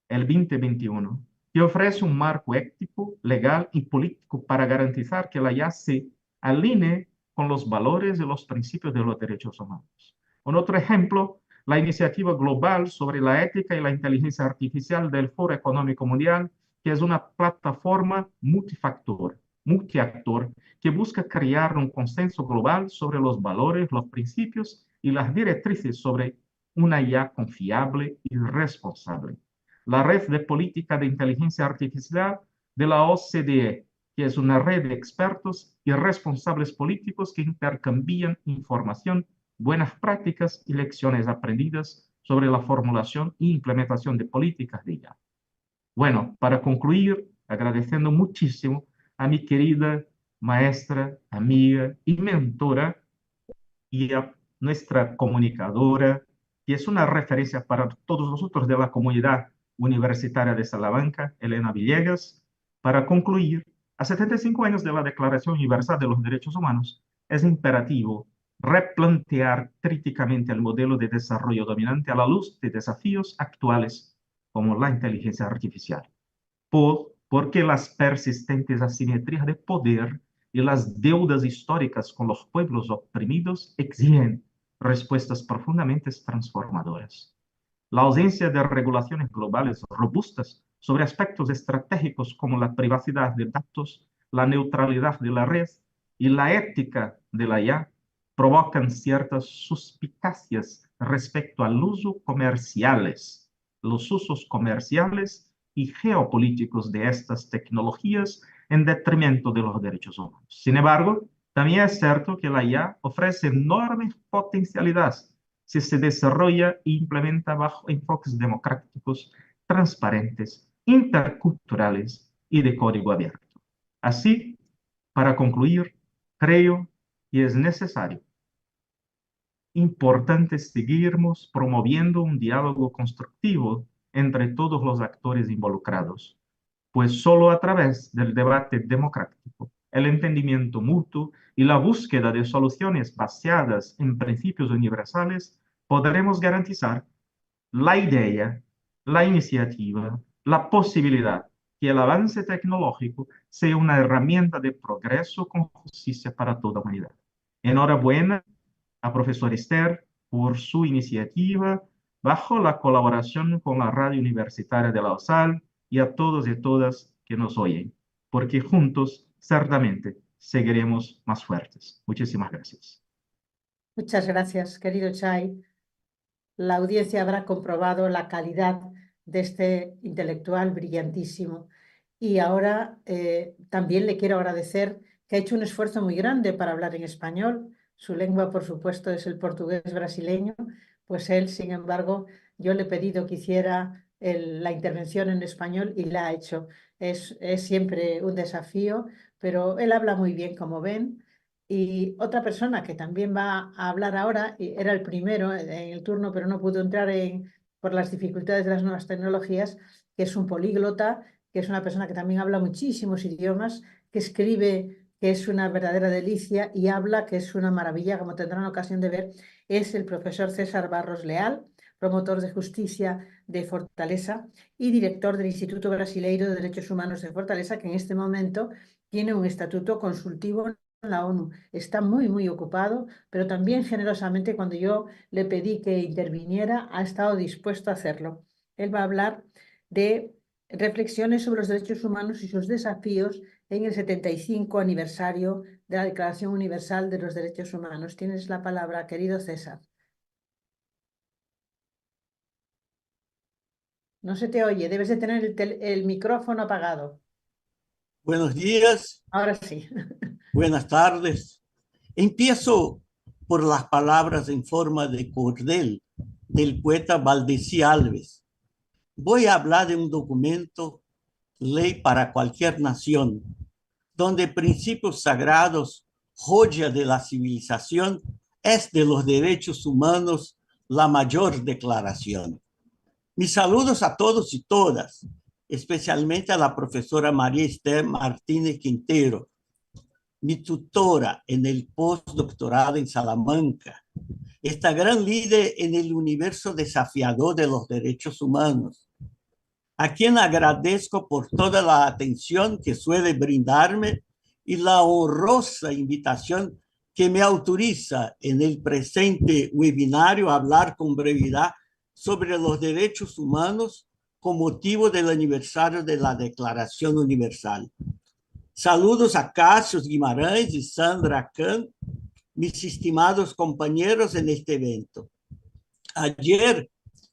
el 2021, que ofrece un marco ético, legal y político para garantizar que la IA se alinee con los valores y los principios de los derechos humanos. Un otro ejemplo, la iniciativa global sobre la ética y la inteligencia artificial del Foro Económico Mundial, que es una plataforma multiactor, que busca crear un consenso global sobre los valores, los principios y las directrices sobre una IA confiable y responsable. La Red de Política de Inteligencia Artificial de la OCDE, que es una red de expertos y responsables políticos que intercambian información, buenas prácticas y lecciones aprendidas sobre la formulación e implementación de políticas de IA. Bueno, para concluir, agradeciendo muchísimo a mi querida maestra, amiga y mentora y a nuestra comunicadora, que es una referencia para todos nosotros de la comunidad universitaria de Salamanca, Elena Villegas. Para concluir, a 75 años de la Declaración Universal de los Derechos Humanos, es imperativo replantear críticamente el modelo de desarrollo dominante a la luz de desafíos actuales como la inteligencia artificial, porque las persistentes asimetrías de poder y las deudas históricas con los pueblos oprimidos exigen respuestas profundamente transformadoras. La ausencia de regulaciones globales robustas sobre aspectos estratégicos como la privacidad de datos, la neutralidad de la red y la ética de la IA provocan ciertas suspicacias respecto al uso los usos comerciales y geopolíticos de estas tecnologías en detrimento de los derechos humanos. Sin embargo, también es cierto que la IA ofrece enormes potencialidades si se desarrolla e implementa bajo enfoques democráticos, transparentes, interculturales y de código abierto. Así, para concluir, creo que es necesario, importante seguirnos promoviendo un diálogo constructivo entre todos los actores involucrados, pues solo a través del debate democrático, el entendimiento mutuo y la búsqueda de soluciones basadas en principios universales podremos garantizar la idea, la iniciativa, la posibilidad que el avance tecnológico sea una herramienta de progreso con justicia para toda la humanidad. Enhorabuena a profesor Esther por su iniciativa bajo la colaboración con la Radio Universitaria de La Salle y a todos y todas que nos oyen, porque juntos certamente seguiremos más fuertes. Muchísimas gracias. Muchas gracias, querido Chay. La audiencia habrá comprobado la calidad de este intelectual brillantísimo. Y ahora también le quiero agradecer que ha hecho un esfuerzo muy grande para hablar en español. Su lengua, por supuesto, es el portugués brasileño, pues él, sin embargo, yo le he pedido que hiciera la intervención en español y la ha hecho. Es siempre un desafío, pero él habla muy bien, como ven. Y otra persona que también va a hablar ahora, y era el primero en el turno, pero no pudo entrar por las dificultades de las nuevas tecnologías, que es un políglota, que es una persona que también habla muchísimos idiomas, que escribe, que es una verdadera delicia, y habla, que es una maravilla, como tendrán ocasión de ver, es el profesor César Barros Leal, promotor de justicia de Fortaleza y director del Instituto Brasileiro de Derechos Humanos de Fortaleza, que en este momento tiene un estatuto consultivo en la ONU. Está muy, muy ocupado, pero también generosamente, cuando yo le pedí que interviniera, ha estado dispuesto a hacerlo. Él va a hablar de reflexiones sobre los derechos humanos y sus desafíos en el 75 aniversario de la Declaración Universal de los Derechos Humanos. Tienes la palabra, querido César. No se te oye, debes de tener el micrófono apagado. Buenos días, Ahora sí. buenas tardes. Empiezo por las palabras en forma de cordel del poeta Valdeci Alves. Voy a hablar de un documento, Ley para cualquier nación, donde principios sagrados, joya de la civilización, es de los derechos humanos la mayor declaración. Mis saludos a todos y todas, especialmente a la profesora María Esther Martínez Quintero, mi tutora en el postdoctorado en Salamanca, esta gran líder en el universo desafiador de los derechos humanos, a quien agradezco por toda la atención que suele brindarme y la honrosa invitación que me autoriza en el presente webinario a hablar con brevedad sobre los derechos humanos con motivo del aniversario de la Declaración Universal. Saludos a Cássio Guimarães y Sandra Kahn, mis estimados compañeros en este evento. Ayer,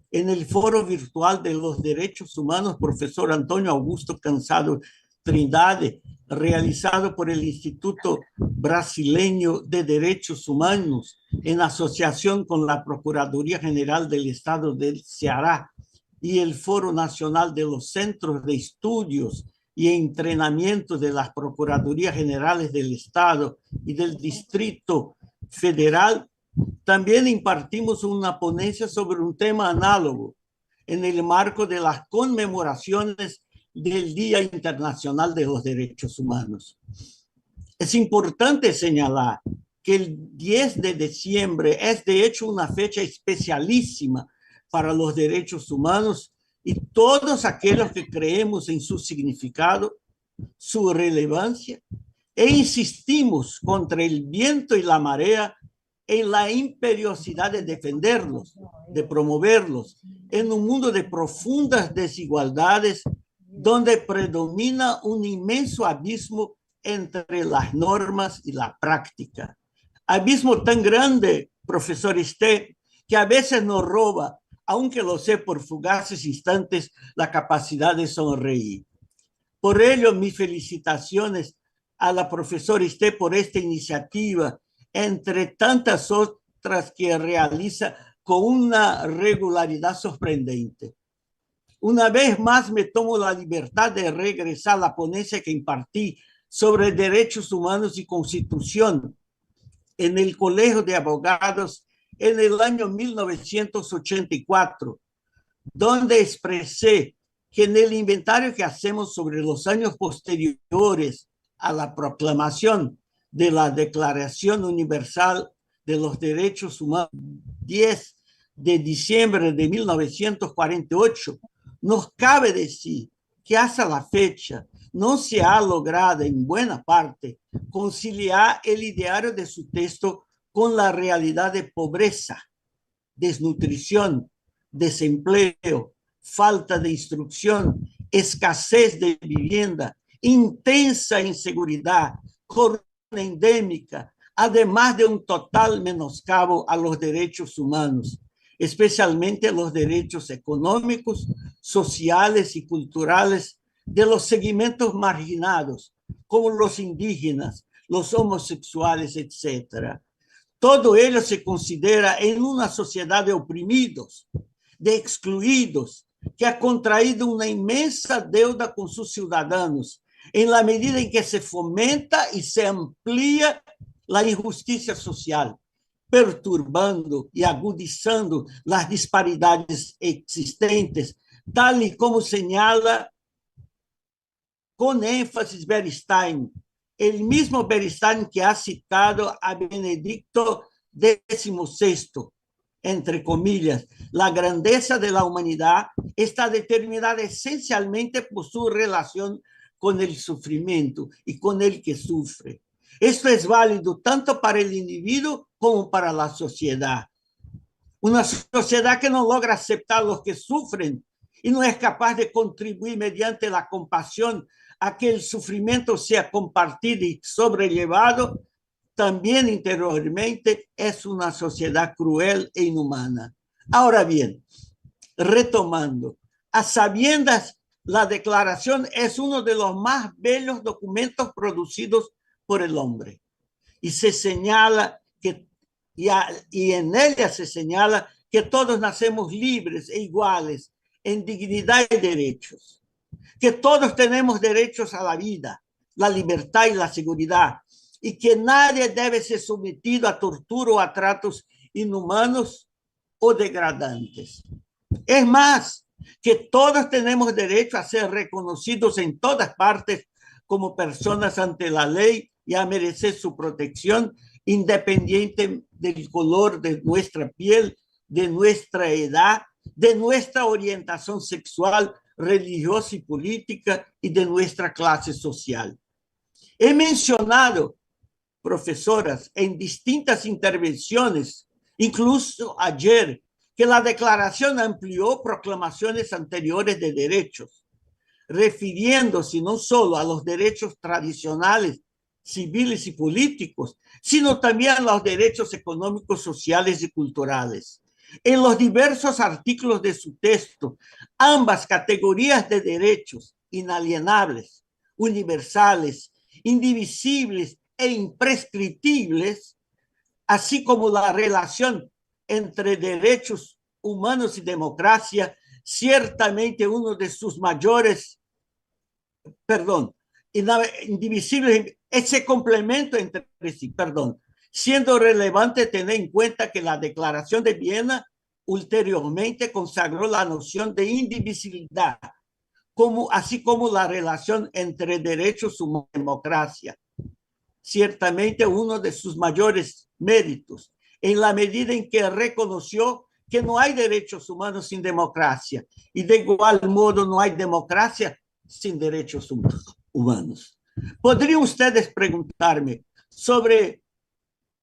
en el foro virtual de los derechos humanos, profesor Antonio Augusto Cansado Trindade, realizado por el Instituto Brasileño de Derechos Humanos, en asociación con la Procuraduría General del Estado del Ceará y el Foro Nacional de los Centros de Estudios y Entrenamiento de las Procuradurías Generales del Estado y del Distrito Federal, también impartimos una ponencia sobre un tema análogo en el marco de las conmemoraciones del Día Internacional de los Derechos Humanos. Es importante señalar que el 10 de diciembre es de hecho una fecha especialísima para los derechos humanos y todos aquellos que creemos en su significado, su relevancia, e insistimos contra el viento y la marea en la imperiosidad de defenderlos, de promoverlos, en un mundo de profundas desigualdades donde predomina un inmenso abismo entre las normas y la práctica. Abismo tan grande, profesor Esté, que a veces nos roba, aunque lo sé por fugaces instantes, la capacidad de sonreír. Por ello, mis felicitaciones a la profesora Esté por esta iniciativa, entre tantas otras que realiza con una regularidad sorprendente. Una vez más me tomo la libertad de regresar a la ponencia que impartí sobre derechos humanos y constitución en el Colegio de Abogados en el año 1984, donde expresé que en el inventario que hacemos sobre los años posteriores a la proclamación de la Declaración Universal de los Derechos Humanos, 10 de diciembre de 1948, nos cabe decir que hasta la fecha no se ha logrado en buena parte conciliar el ideario de su texto con la realidad de pobreza, desnutrición, desempleo, falta de instrucción, escasez de vivienda, intensa inseguridad, corrupción endémica, además de un total menoscabo a los derechos humanos, especialmente los derechos económicos, sociales y culturales de los segmentos marginados, como los indígenas, los homosexuales, etc. Todo ello se considera en una sociedad de oprimidos, de excluidos, que ha contraído una inmensa deuda con sus ciudadanos, en la medida en que se fomenta y se amplía la injusticia social, perturbando y agudizando las disparidades existentes, tal y como señala con énfasis Bernstein, el mismo Bernstein que ha citado a Benedicto XVI, entre comillas: la grandeza de la humanidad está determinada esencialmente por su relación con el sufrimiento y con el que sufre. Esto es válido tanto para el individuo como para la sociedad. Una sociedad que no logra aceptar a los que sufren y no es capaz de contribuir mediante la compasión a que el sufrimiento sea compartido y sobrellevado, también interiormente es una sociedad cruel e inhumana. Ahora bien, retomando, a sabiendas, la Declaración es uno de los más bellos documentos producidos por el hombre. Y se señala que, y en ella se señala que todos nacemos libres e iguales en dignidad y derechos, que todos tenemos derechos a la vida, la libertad y la seguridad, y que nadie debe ser sometido a tortura o a tratos inhumanos o degradantes. Es más, que todos tenemos derecho a ser reconocidos en todas partes como personas ante la ley y a merecer su protección, independiente del color de nuestra piel, de nuestra edad, de nuestra orientación sexual, religiosa y política y de nuestra clase social. He mencionado, profesoras, en distintas intervenciones, incluso ayer, que la Declaración amplió proclamaciones anteriores de derechos, refiriéndose no solo a los derechos tradicionales, civiles y políticos, sino también a los derechos económicos, sociales y culturales. En los diversos artículos de su texto, ambas categorías de derechos inalienables, universales, indivisibles e imprescriptibles, así como la relación entre derechos humanos y democracia, ciertamente uno de sus mayores, indivisibles, ese complemento entre sí, siendo relevante tener en cuenta que la Declaración de Viena ulteriormente consagró la noción de indivisibilidad, así como la relación entre derechos humanos y democracia. Ciertamente uno de sus mayores méritos, en la medida en que reconoció que no hay derechos humanos sin democracia, y de igual modo no hay democracia sin derechos humanos. ¿Podrían ustedes preguntarme sobre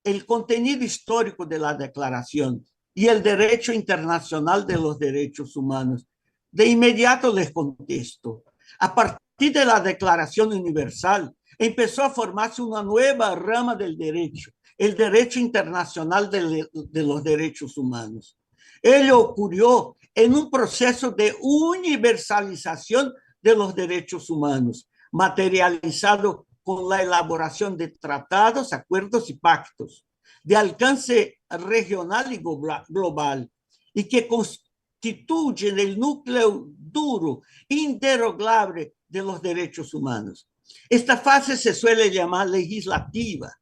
el contenido histórico de la Declaración y el derecho internacional de los derechos humanos? De inmediato les contesto. A partir de la Declaración Universal, empezó a formarse una nueva rama del derecho, el derecho internacional de los derechos humanos. Ello ocurrió en un proceso de universalización de los derechos humanos, materializado con la elaboración de tratados, acuerdos y pactos, de alcance regional y global, y que constituyen el núcleo duro, inderogable de los derechos humanos. Esta fase se suele llamar legislativa.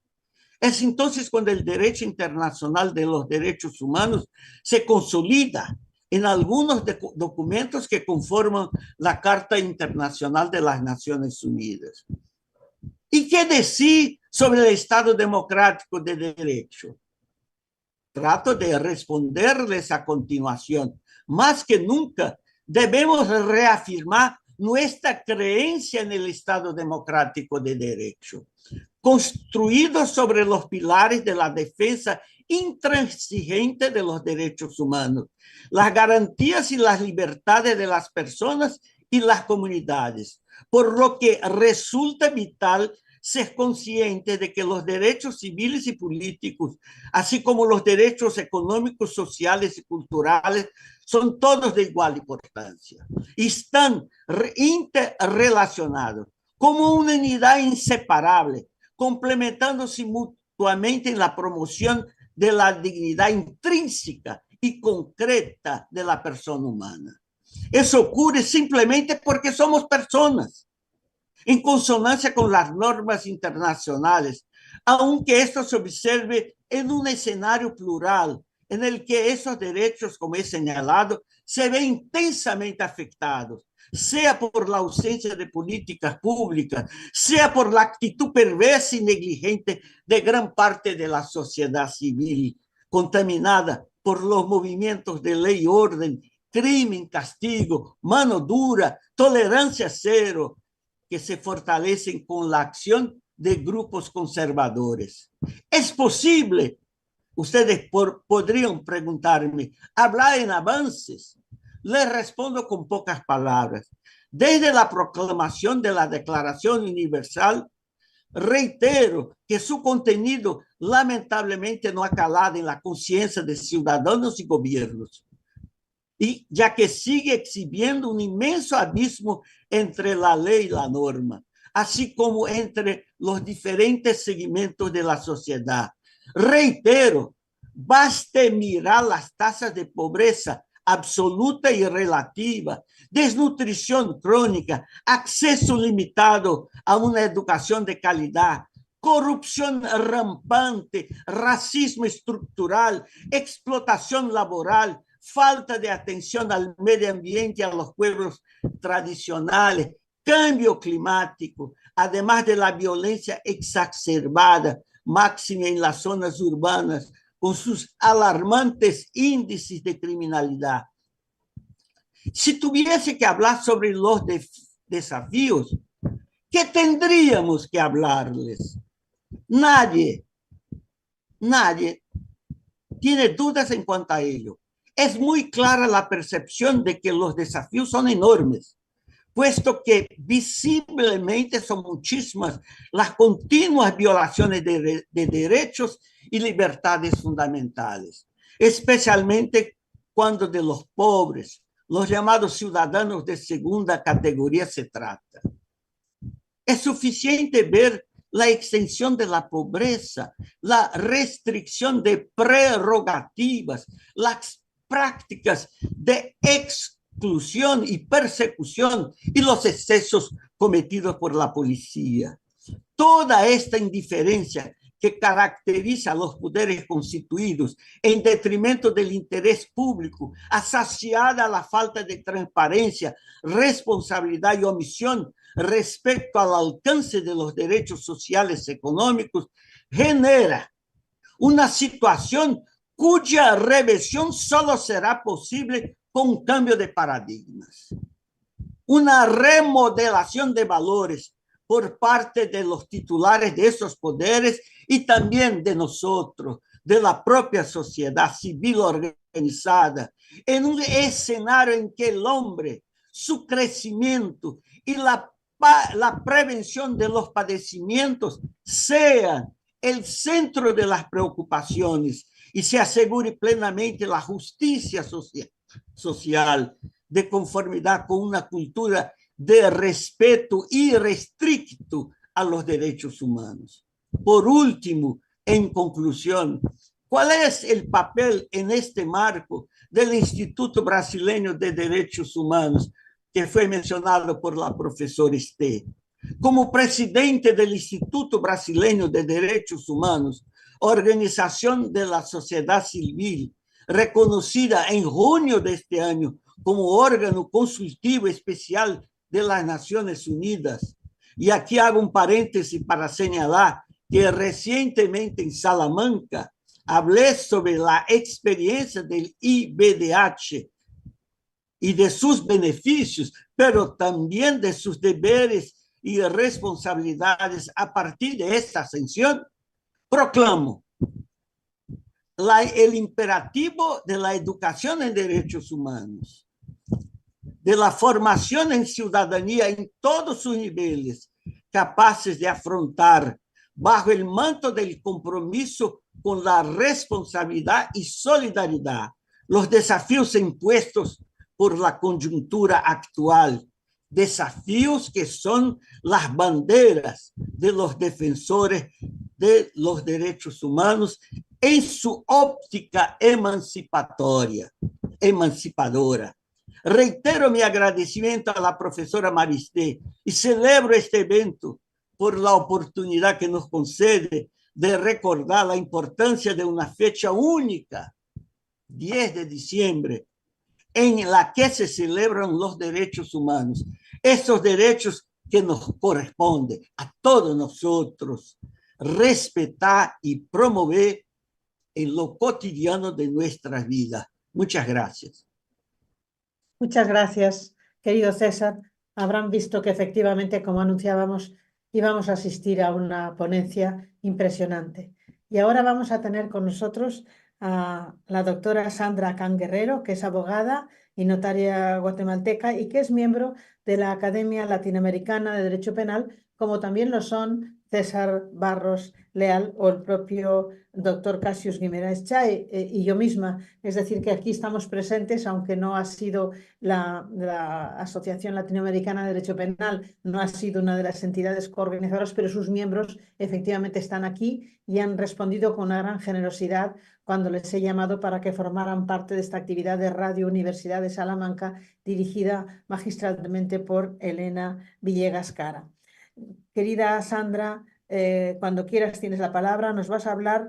Es entonces cuando el derecho internacional de los derechos humanos se consolida en algunos documentos que conforman la Carta Internacional de las Naciones Unidas. ¿Y qué decir sobre el Estado democrático de derecho? Trato de responderles a continuación. Más que nunca, debemos reafirmar nuestra creencia en el Estado democrático de derecho, construido sobre los pilares de la defensa intransigente de los derechos humanos, las garantías y las libertades de las personas y las comunidades, por lo que resulta vital ser consciente de que los derechos civiles y políticos, así como los derechos económicos, sociales y culturales, son todos de igual importancia y están interrelacionados como una unidad inseparable, complementándose mutuamente en la promoción de la dignidad intrínseca y concreta de la persona humana. Eso ocurre simplemente porque somos personas, en consonancia con las normas internacionales, aunque esto se observe en un escenario plural, en el que esos derechos, como he señalado, se ven intensamente afectados, sea por la ausencia de políticas públicas, sea por la actitud perversa y negligente de gran parte de la sociedad civil, contaminada por los movimientos de ley y orden, crimen, castigo, mano dura, tolerancia cero, que se fortalecen con la acción de grupos conservadores. ¿Es posible? Ustedes podrían preguntarme, ¿hablar en avances? Les respondo con pocas palabras. Desde la proclamación de la Declaración Universal, reitero que su contenido lamentablemente no ha calado en la conciencia de ciudadanos y gobiernos, y ya que sigue exhibiendo un inmenso abismo entre la ley y la norma, así como entre los diferentes segmentos de la sociedad. Reitero, baste mirar las tasas de pobreza absoluta y relativa, desnutrición crónica, acceso limitado a una educación de calidad, corrupción rampante, racismo estructural, explotación laboral, falta de atención al medio ambiente y a los pueblos tradicionales, cambio climático, además de la violencia exacerbada, máxima en las zonas urbanas, con sus alarmantes índices de criminalidad. Si tuviese que hablar sobre los desafíos, ¿qué tendríamos que hablarles? Nadie tiene dudas en cuanto a ello. Es muy clara la percepción de que los desafíos son enormes, puesto que visiblemente son muchísimas las continuas violaciones de derechos y libertades fundamentales, especialmente cuando de los pobres, los llamados ciudadanos de segunda categoría se trata. Es suficiente ver la extensión de la pobreza, la restricción de prerrogativas, las prácticas de exclusión y persecución y los excesos cometidos por la policía. Toda esta indiferencia que caracteriza a los poderes constituidos en detrimento del interés público, asociada a la falta de transparencia, responsabilidad y omisión respecto al alcance de los derechos sociales y económicos, genera una situación cuya reversión solo será posible con un cambio de paradigmas, una remodelación de valores por parte de los titulares de esos poderes y también de nosotros, de la propia sociedad civil organizada, en un escenario en que el hombre, su crecimiento y la prevención de los padecimientos sean el centro de las preocupaciones y se asegure plenamente la justicia social de conformidad con una cultura de respeto irrestricto a los derechos humanos. Por último, en conclusión, ¿Cuál es el papel en este marco del Instituto Brasileño de Derechos Humanos, que fue mencionado por la profesora Esther? Como presidente del Instituto Brasileño de Derechos Humanos, organización de la sociedad civil, reconocida en junio de este año como órgano consultivo especial de las Naciones Unidas. Y aquí hago un paréntesis para señalar que recientemente en Salamanca hablé sobre la experiencia del IBDH y de sus beneficios, pero también de sus deberes y responsabilidades a partir de esta ascensión. Proclamo el imperativo de la educación en derechos humanos, de la formación en ciudadanía en todos sus niveles, capaces de afrontar bajo el manto del compromiso con la responsabilidad y solidaridad los desafíos impuestos por la coyuntura actual, desafíos que son las banderas de los defensores de los derechos humanos en su óptica emancipadora. Reitero mi agradecimiento a la profesora Maristé y celebro este evento por la oportunidad que nos concede de recordar la importancia de una fecha única, 10 de diciembre, en la que se celebran los derechos humanos, esos derechos que nos corresponde a todos nosotros respetar y promover en lo cotidiano de nuestras vidas. Muchas gracias. Muchas gracias, querido César. Habrán visto que efectivamente, como anunciábamos, íbamos a asistir a una ponencia impresionante. Y ahora vamos a tener con nosotros a la doctora Sandra Can Guerrero, que es abogada y notaria guatemalteca y que es miembro de la Academia Latinoamericana de Derecho Penal, como también lo son César Barros Leal o el propio doctor Cassius Guimarães Chay y yo misma. Es decir, que aquí estamos presentes, aunque no ha sido la Asociación Latinoamericana de Derecho Penal, no ha sido una de las entidades coorganizadoras, pero sus miembros efectivamente están aquí y han respondido con una gran generosidad cuando les he llamado para que formaran parte de esta actividad de Radio Universidad de Salamanca, dirigida magistralmente por Elena Villegas Cara. Querida Sandra, cuando quieras tienes la palabra, nos vas a hablar,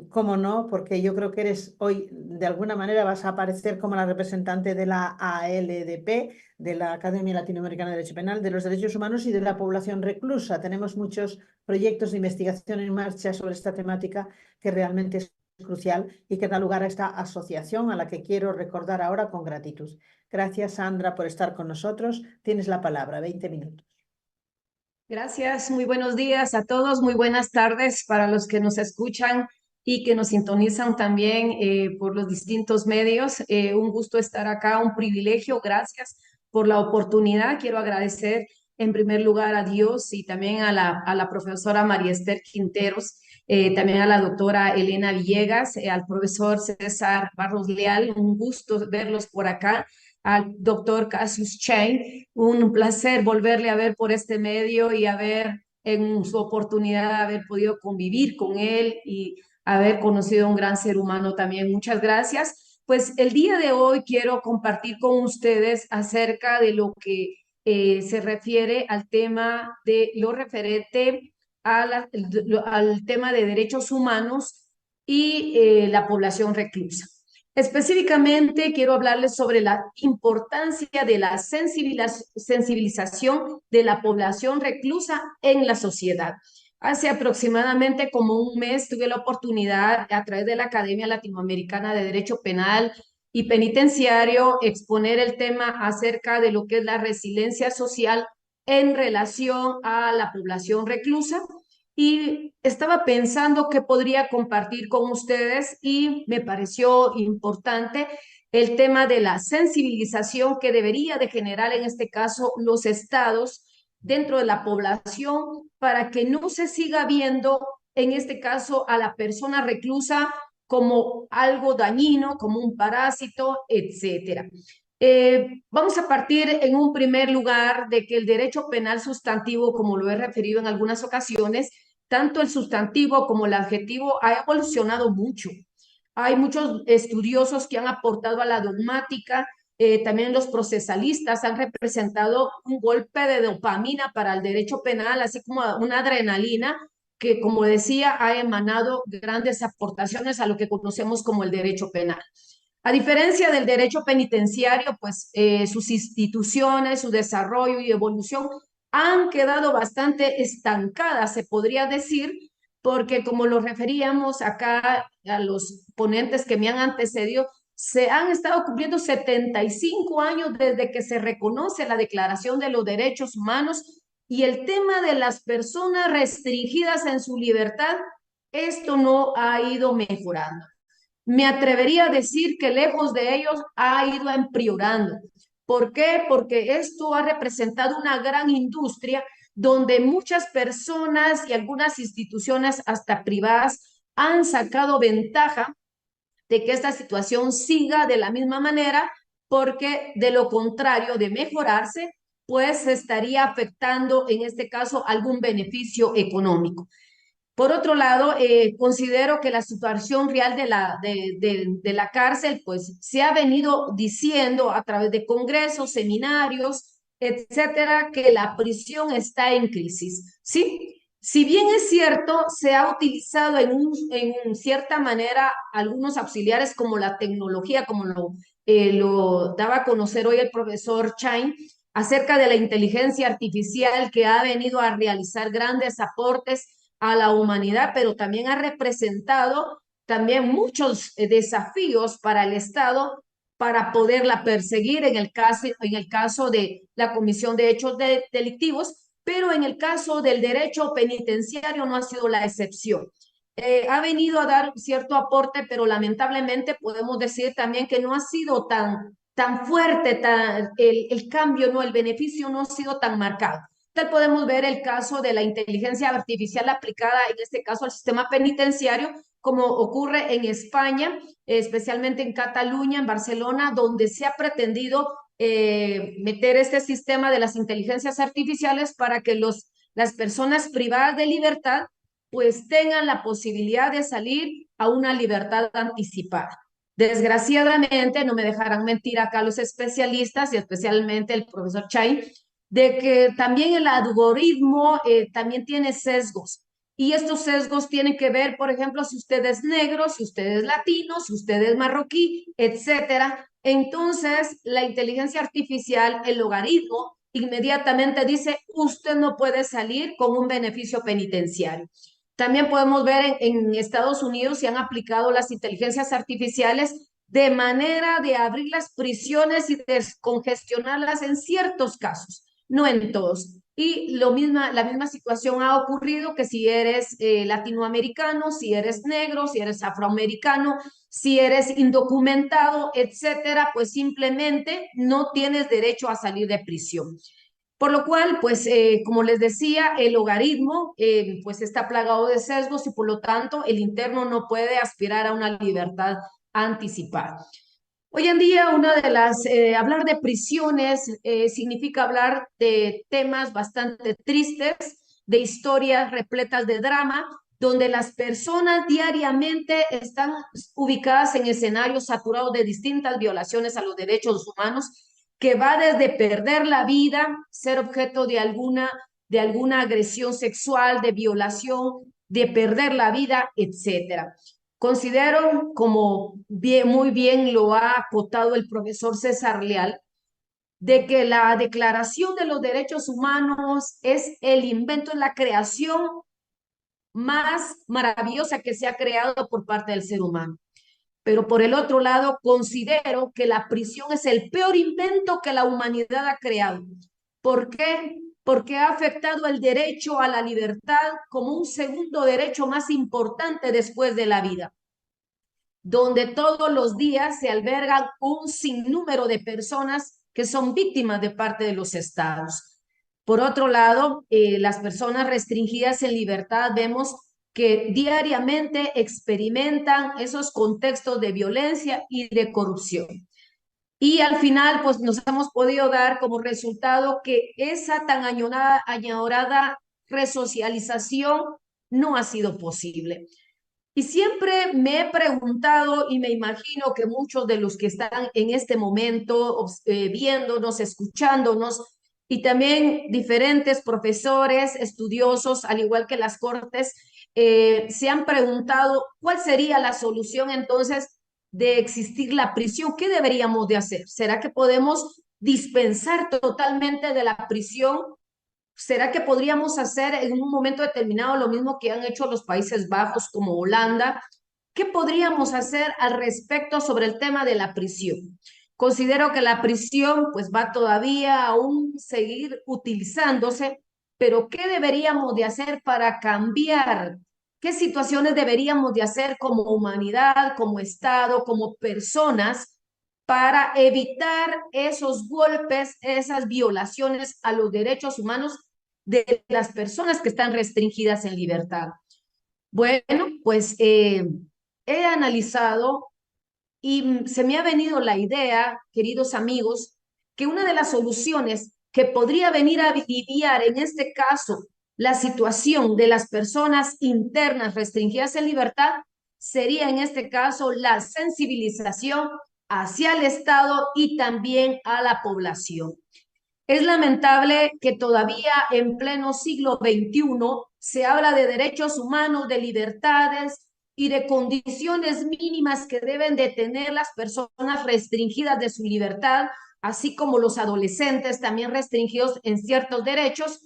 cómo no, porque yo creo que eres hoy, de alguna manera, vas a aparecer como la representante de la ALDP, de la Academia Latinoamericana de Derecho Penal, de los Derechos Humanos y de la población reclusa. Tenemos muchos proyectos de investigación en marcha sobre esta temática que realmente es crucial y que da lugar a esta asociación a la que quiero recordar ahora con gratitud. Gracias, Sandra, por estar con nosotros. Tienes la palabra, 20 minutos. Gracias, muy buenos días a todos, muy buenas tardes para los que nos escuchan y que nos sintonizan también por los distintos medios. Un gusto estar acá, un privilegio, gracias por la oportunidad. Quiero agradecer en primer lugar a Dios y también a la profesora María Esther Quinteros, también a la doctora Elena Villegas, al profesor César Barros Leal, un gusto verlos por acá, al doctor Cassius Chay, un placer volverle a ver por este medio y haber en su oportunidad de haber podido convivir con él y haber conocido a un gran ser humano también. Muchas gracias. Pues el día de hoy quiero compartir con ustedes acerca de lo que se refiere al tema de lo referente al tema de derechos humanos y la población reclusa. Específicamente quiero hablarles sobre la importancia de la sensibilización de la población reclusa en la sociedad. Hace aproximadamente como un mes tuve la oportunidad a través de la Academia Latinoamericana de Derecho Penal y Penitenciario exponer el tema acerca de lo que es la resiliencia social en relación a la población reclusa. Y estaba pensando qué podría compartir con ustedes y me pareció importante el tema de la sensibilización que debería de generar en este caso los estados dentro de la población para que no se siga viendo en este caso a la persona reclusa como algo dañino, como un parásito, etcétera. Vamos a partir en un primer lugar de que el derecho penal sustantivo, como lo he referido en algunas ocasiones, tanto el sustantivo como el adjetivo ha evolucionado mucho. Hay muchos estudiosos que han aportado a la dogmática. También los procesalistas han representado un golpe de dopamina para el derecho penal, así como una adrenalina que, como decía, ha emanado grandes aportaciones a lo que conocemos como el derecho penal. A diferencia del derecho penitenciario, pues sus instituciones, su desarrollo y evolución han quedado bastante estancadas, se podría decir, porque como lo referíamos acá a los ponentes que me han antecedido, se han estado cumpliendo 75 años desde que se reconoce la Declaración de los Derechos Humanos y el tema de las personas restringidas en su libertad, esto no ha ido mejorando. Me atrevería a decir que lejos de ellos ha ido empeorando. ¿Por qué? Porque esto ha representado una gran industria donde muchas personas y algunas instituciones, hasta privadas, han sacado ventaja de que esta situación siga de la misma manera, porque de lo contrario de mejorarse, pues estaría afectando en este caso algún beneficio económico. Por otro lado, considero que la situación real de la cárcel, pues se ha venido diciendo a través de congresos, seminarios, etcétera, que la prisión está en crisis. ¿Sí? Si bien es cierto, se ha utilizado en cierta manera algunos auxiliares como la tecnología, como lo daba a conocer hoy el profesor Chain, acerca de la inteligencia artificial que ha venido a realizar grandes aportes a la humanidad, pero también ha representado también muchos desafíos para el Estado para poderla perseguir en el caso de la comisión de hechos delictivos, pero en el caso del derecho penitenciario no ha sido la excepción. Ha venido a dar cierto aporte, pero lamentablemente podemos decir también que no ha sido tan fuerte, el cambio, no, el beneficio no ha sido tan marcado. Tal podemos ver el caso de la inteligencia artificial aplicada, en este caso al sistema penitenciario, como ocurre en España, especialmente en Cataluña, en Barcelona, donde se ha pretendido meter este sistema de las inteligencias artificiales para que las personas privadas de libertad pues tengan la posibilidad de salir a una libertad anticipada. Desgraciadamente, no me dejarán mentir acá los especialistas y especialmente el profesor Chain, de que también el algoritmo también tiene sesgos. Y estos sesgos tienen que ver, por ejemplo, si usted es negro, si usted es latino, si usted es marroquí, etcétera. Entonces, la inteligencia artificial, el logaritmo, inmediatamente dice, usted no puede salir con un beneficio penitenciario. También podemos ver en Estados Unidos se han aplicado las inteligencias artificiales de manera de abrir las prisiones y descongestionarlas en ciertos casos, no en todos. Y la misma situación ha ocurrido que si eres latinoamericano, si eres negro, si eres afroamericano, si eres indocumentado, etcétera, pues simplemente no tienes derecho a salir de prisión. Por lo cual, pues, como les decía, el logaritmo pues está plagado de sesgos y por lo tanto el interno no puede aspirar a una libertad anticipada. Hoy en día, hablar de prisiones significa hablar de temas bastante tristes, de historias repletas de drama, donde las personas diariamente están ubicadas en escenarios saturados de distintas violaciones a los derechos humanos, que va desde perder la vida, ser objeto de alguna agresión sexual, de violación, de perder la vida, etcétera. Considero, como muy bien lo ha acotado el profesor César Leal, de que la Declaración de los Derechos Humanos es el invento, la creación más maravillosa que se ha creado por parte del ser humano. Pero por el otro lado, considero que la prisión es el peor invento que la humanidad ha creado. ¿Por qué? Porque ha afectado el derecho a la libertad como un segundo derecho más importante después de la vida, donde todos los días se albergan un sinnúmero de personas que son víctimas de parte de los estados. Por otro lado, las personas restringidas en libertad vemos que diariamente experimentan esos contextos de violencia y de corrupción. Y al final, pues nos hemos podido dar como resultado que esa tan añorada resocialización no ha sido posible. Y siempre me he preguntado, y me imagino que muchos de los que están en este momento viéndonos, escuchándonos, y también diferentes profesores, estudiosos, al igual que las cortes, se han preguntado cuál sería la solución entonces de existir la prisión. ¿Qué deberíamos de hacer? ¿Será que podemos dispensar totalmente de la prisión? ¿Será que podríamos hacer en un momento determinado lo mismo que han hecho los Países Bajos como Holanda? ¿Qué podríamos hacer al respecto sobre el tema de la prisión? Considero que la prisión pues va todavía aún seguir utilizándose, pero ¿qué deberíamos de hacer para cambiar? ¿Qué situaciones deberíamos de hacer como humanidad, como Estado, como personas para evitar esos golpes, esas violaciones a los derechos humanos de las personas que están restringidas en libertad? Bueno, pues he analizado y se me ha venido la idea, queridos amigos, que una de las soluciones que podría venir a aliviar en este caso la situación de las personas internas restringidas en libertad sería en este caso la sensibilización hacia el Estado y también a la población. Es lamentable que todavía en pleno siglo XXI se habla de derechos humanos, de libertades y de condiciones mínimas que deben de tener las personas restringidas de su libertad, así como los adolescentes también restringidos en ciertos derechos,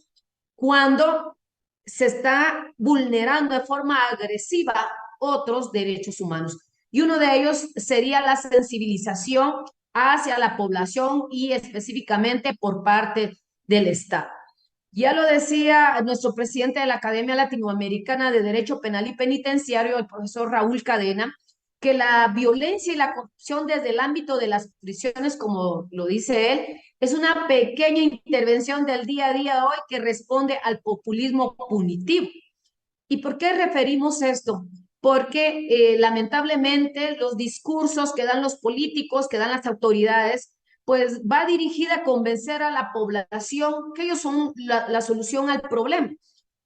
cuando se está vulnerando de forma agresiva otros derechos humanos. Y uno de ellos sería la sensibilización hacia la población y específicamente por parte del Estado. Ya lo decía nuestro presidente de la Academia Latinoamericana de Derecho Penal y Penitenciario, el profesor Raúl Cadena, que la violencia y la corrupción desde el ámbito de las prisiones, como lo dice él, es una pequeña intervención del día a día de hoy que responde al populismo punitivo. ¿Y por qué referimos esto? Porque lamentablemente los discursos que dan los políticos, que dan las autoridades, pues va dirigida a convencer a la población que ellos son la solución al problema.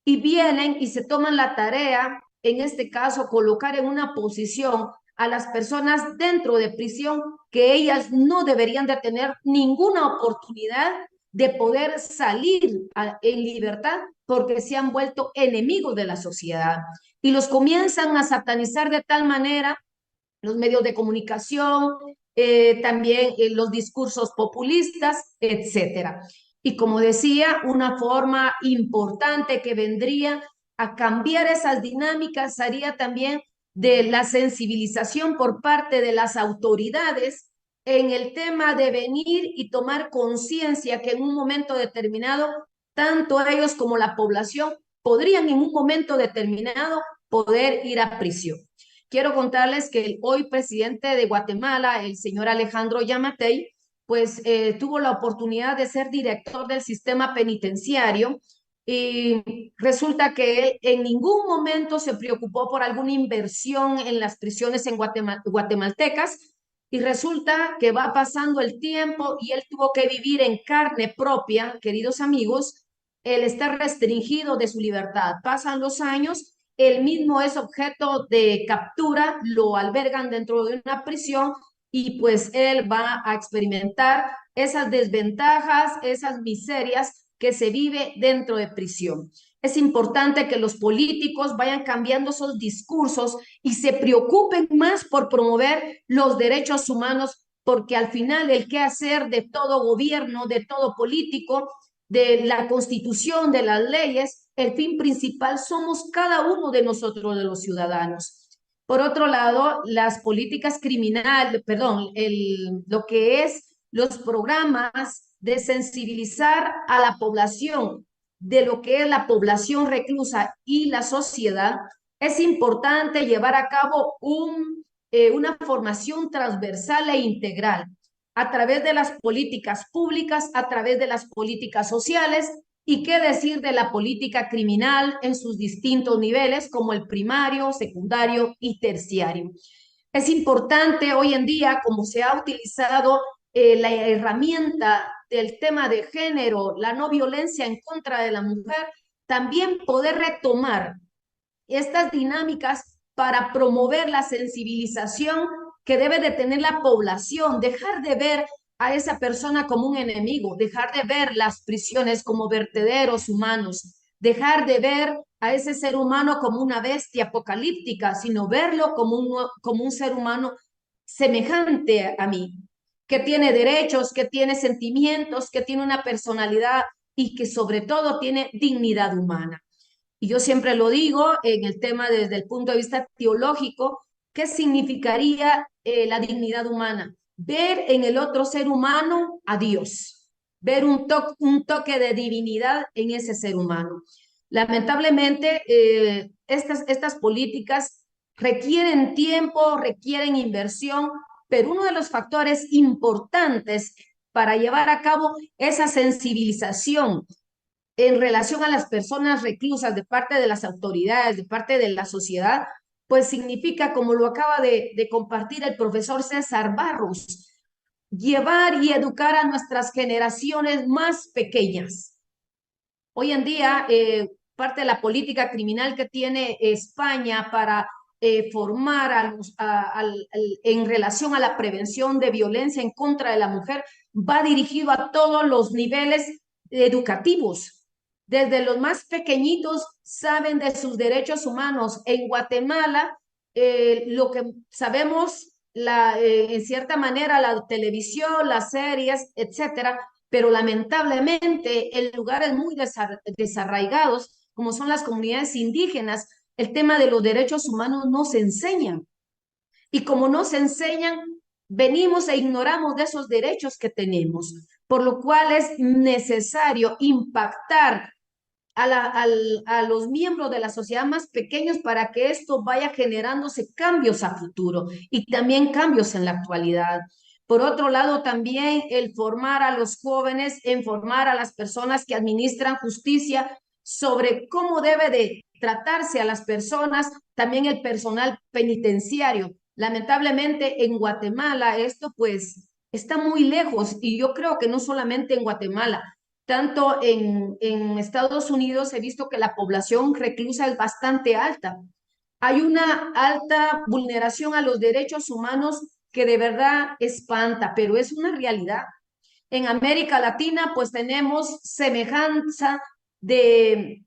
Y vienen y se toman la tarea, en este caso, colocar en una posición a las personas dentro de prisión que ellas no deberían de tener ninguna oportunidad de poder salir en libertad porque se han vuelto enemigos de la sociedad y los comienzan a satanizar de tal manera los medios de comunicación, también los discursos populistas, etcétera. Y como decía, una forma importante que vendría a cambiar esas dinámicas sería también de la sensibilización por parte de las autoridades en el tema de venir y tomar conciencia que en un momento determinado, tanto ellos como la población podrían en un momento determinado poder ir a prisión. Quiero contarles que el hoy presidente de Guatemala, el señor Alejandro Yamatei, pues tuvo la oportunidad de ser director del sistema penitenciario y resulta que él en ningún momento se preocupó por alguna inversión en las prisiones en guatemaltecas y resulta que va pasando el tiempo y él tuvo que vivir en carne propia, queridos amigos, el estar restringido de su libertad. Pasan los años, él mismo es objeto de captura, lo albergan dentro de una prisión y pues él va a experimentar esas desventajas, esas miserias que se vive dentro de prisión. Es importante que los políticos vayan cambiando esos discursos y se preocupen más por promover los derechos humanos, porque al final el quehacer de todo gobierno, de todo político, de la Constitución, de las leyes, el fin principal somos cada uno de nosotros, de los ciudadanos. Por otro lado, las políticas criminales, perdón, lo que es los programas de sensibilizar a la población de lo que es la población reclusa y la sociedad, es importante llevar a cabo una formación transversal e integral a través de las políticas públicas, a través de las políticas sociales y qué decir de la política criminal en sus distintos niveles como el primario, secundario y terciario. Es importante hoy en día, como se ha utilizado la herramienta del tema de género, la no violencia en contra de la mujer, también poder retomar estas dinámicas para promover la sensibilización que debe de tener la población, dejar de ver a esa persona como un enemigo, dejar de ver las prisiones como vertederos humanos, dejar de ver a ese ser humano como una bestia apocalíptica, sino verlo como un ser humano semejante a mí, que tiene derechos, que tiene sentimientos, que tiene una personalidad y que sobre todo tiene dignidad humana. Y yo siempre lo digo en el tema desde el punto de vista teológico, ¿qué significaría la dignidad humana? Ver en el otro ser humano a Dios, ver un toque de divinidad en ese ser humano. Lamentablemente, estas políticas requieren tiempo, requieren inversión, pero uno de los factores importantes para llevar a cabo esa sensibilización en relación a las personas reclusas de parte de las autoridades, de parte de la sociedad, pues significa, como lo acaba de compartir el profesor César Barros, llevar y educar a nuestras generaciones más pequeñas. Hoy en día, parte de la política criminal que tiene España para formar en relación a la prevención de violencia en contra de la mujer va dirigido a todos los niveles educativos. Desde los más pequeñitos saben de sus derechos humanos. En Guatemala, lo que sabemos, en cierta manera, la televisión, las series, etcétera, pero lamentablemente en lugares muy desarraigados, como son las comunidades indígenas, el tema de los derechos humanos no se enseñan. Y como no se enseñan, venimos e ignoramos de esos derechos que tenemos, por lo cual es necesario impactar a los miembros de la sociedad más pequeños para que esto vaya generándose cambios a futuro y también cambios en la actualidad. Por otro lado, también el formar a los jóvenes, en formar a las personas que administran justicia sobre cómo debe de tratarse a las personas, también el personal penitenciario. Lamentablemente en Guatemala esto pues está muy lejos y yo creo que no solamente en Guatemala, tanto en Estados Unidos he visto que la población reclusa es bastante alta. Hay una alta vulneración a los derechos humanos que de verdad espanta, pero es una realidad. En América Latina, pues tenemos semejanza de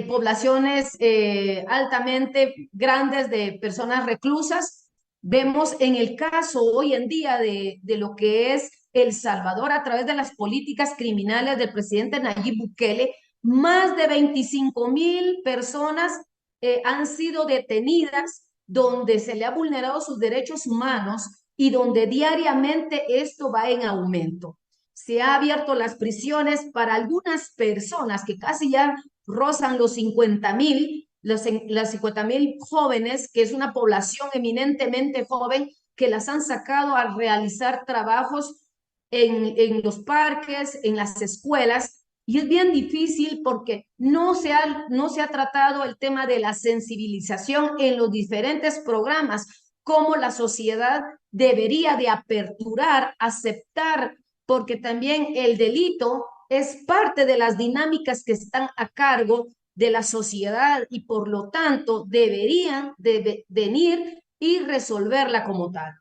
poblaciones altamente grandes de personas reclusas. Vemos en el caso hoy en día de lo que es El Salvador a través de las políticas criminales del presidente Nayib Bukele, más de 25,000 personas han sido detenidas donde se le ha vulnerado sus derechos humanos y donde diariamente esto va en aumento. Se ha abierto las prisiones para algunas personas que casi ya rozan los 50,000, las 50,000 jóvenes, que es una población eminentemente joven, que las han sacado a realizar trabajos en los parques, en las escuelas, y es bien difícil porque no se ha tratado el tema de la sensibilización en los diferentes programas, cómo la sociedad debería de aperturar, aceptar, porque también el delito es parte de las dinámicas que están a cargo de la sociedad y por lo tanto deberían de venir y resolverla como tal.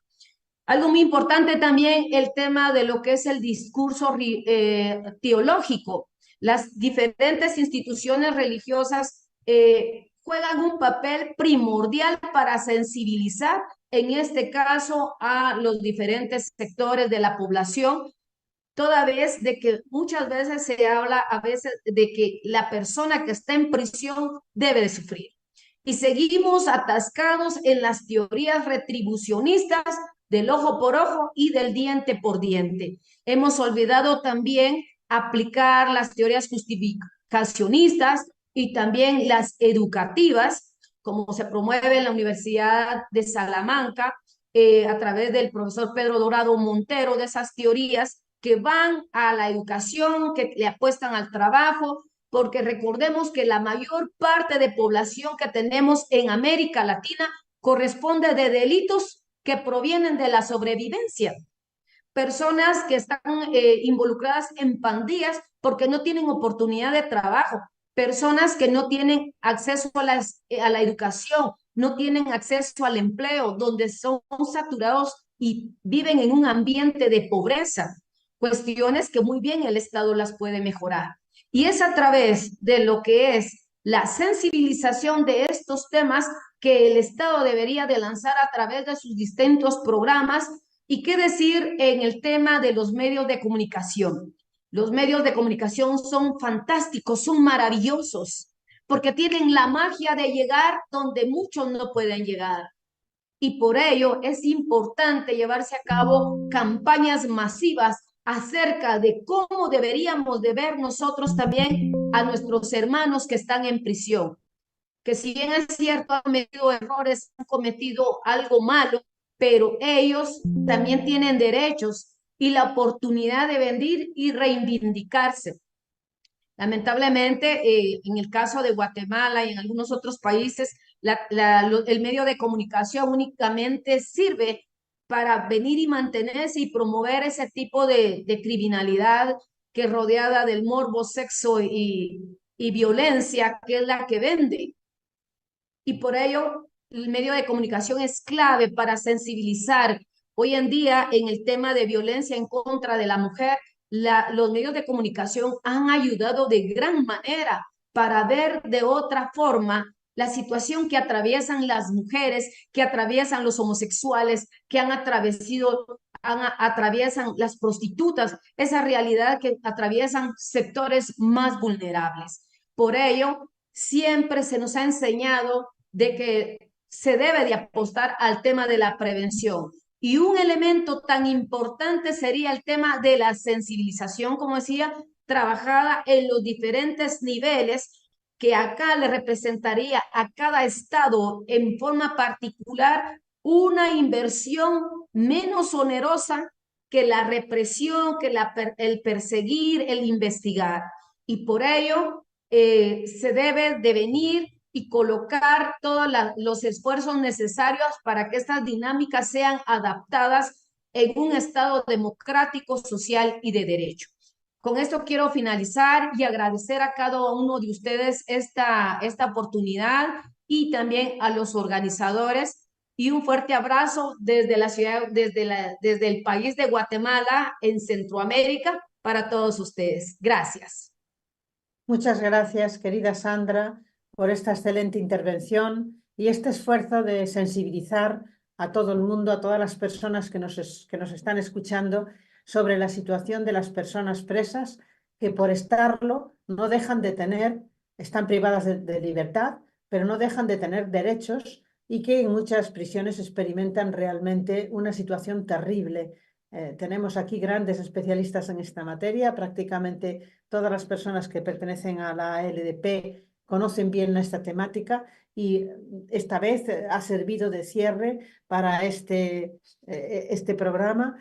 Algo muy importante también el tema de lo que es el discurso teológico. Las diferentes instituciones religiosas juegan un papel primordial para sensibilizar, en este caso, a los diferentes sectores de la población, toda vez de que muchas veces se habla a veces de que la persona que está en prisión debe de sufrir. Y seguimos atascados en las teorías retribucionistas del ojo por ojo y del diente por diente. Hemos olvidado también aplicar las teorías justificacionistas y también las educativas, como se promueve en la Universidad de Salamanca, a través del profesor Pedro Dorado Montero, de esas teorías que van a la educación, que le apuestan al trabajo, porque recordemos que la mayor parte de población que tenemos en América Latina corresponde de delitos que provienen de la sobrevivencia. Personas que están involucradas en pandillas porque no tienen oportunidad de trabajo, personas que no tienen acceso a la educación, no tienen acceso al empleo, donde son saturados y viven en un ambiente de pobreza, cuestiones que muy bien el Estado las puede mejorar. Y es a través de lo que es la sensibilización de estos temas que el Estado debería de lanzar a través de sus distintos programas. Y qué decir en el tema de los medios de comunicación. Los medios de comunicación son fantásticos, son maravillosos, porque tienen la magia de llegar donde muchos no pueden llegar. Y por ello es importante llevarse a cabo campañas masivas acerca de cómo deberíamos de ver nosotros también a nuestros hermanos que están en prisión. Que si bien es cierto, han cometido errores, han cometido algo malo, pero ellos también tienen derechos y la oportunidad de venir y reivindicarse. Lamentablemente, en el caso de Guatemala y en algunos otros países, el medio de comunicación únicamente sirve para venir y mantenerse y promover ese tipo de criminalidad que rodeada del morbo, sexo y violencia, que es la que vende. Y por ello, el medio de comunicación es clave para sensibilizar. Hoy en día, en el tema de violencia en contra de la mujer, los medios de comunicación han ayudado de gran manera para ver de otra forma la situación que atraviesan las mujeres, que atraviesan los homosexuales, que atraviesan las prostitutas, esa realidad que atraviesan sectores más vulnerables. Por ello, siempre se nos ha enseñado de que se debe de apostar al tema de la prevención. Y un elemento tan importante sería el tema de la sensibilización, como decía, trabajada en los diferentes niveles, que acá le representaría a cada estado en forma particular una inversión menos onerosa que la represión, que el perseguir, el investigar. Y por ello se debe de venir y colocar todos los esfuerzos necesarios para que estas dinámicas sean adaptadas en un Estado democrático, social y de derecho. Con esto quiero finalizar y agradecer a cada uno de ustedes esta oportunidad y también a los organizadores, y un fuerte abrazo desde la ciudad, desde el país de Guatemala en Centroamérica para todos ustedes. Gracias. Muchas gracias, querida Sandra, por esta excelente intervención y este esfuerzo de sensibilizar a todo el mundo, a todas las personas que nos están escuchando sobre la situación de las personas presas que por estarlo no dejan de tener, están privadas de libertad, pero no dejan de tener derechos y que en muchas prisiones experimentan realmente una situación terrible. Tenemos aquí grandes especialistas en esta materia. Prácticamente todas las personas que pertenecen a la LDP conocen bien esta temática y esta vez ha servido de cierre para este programa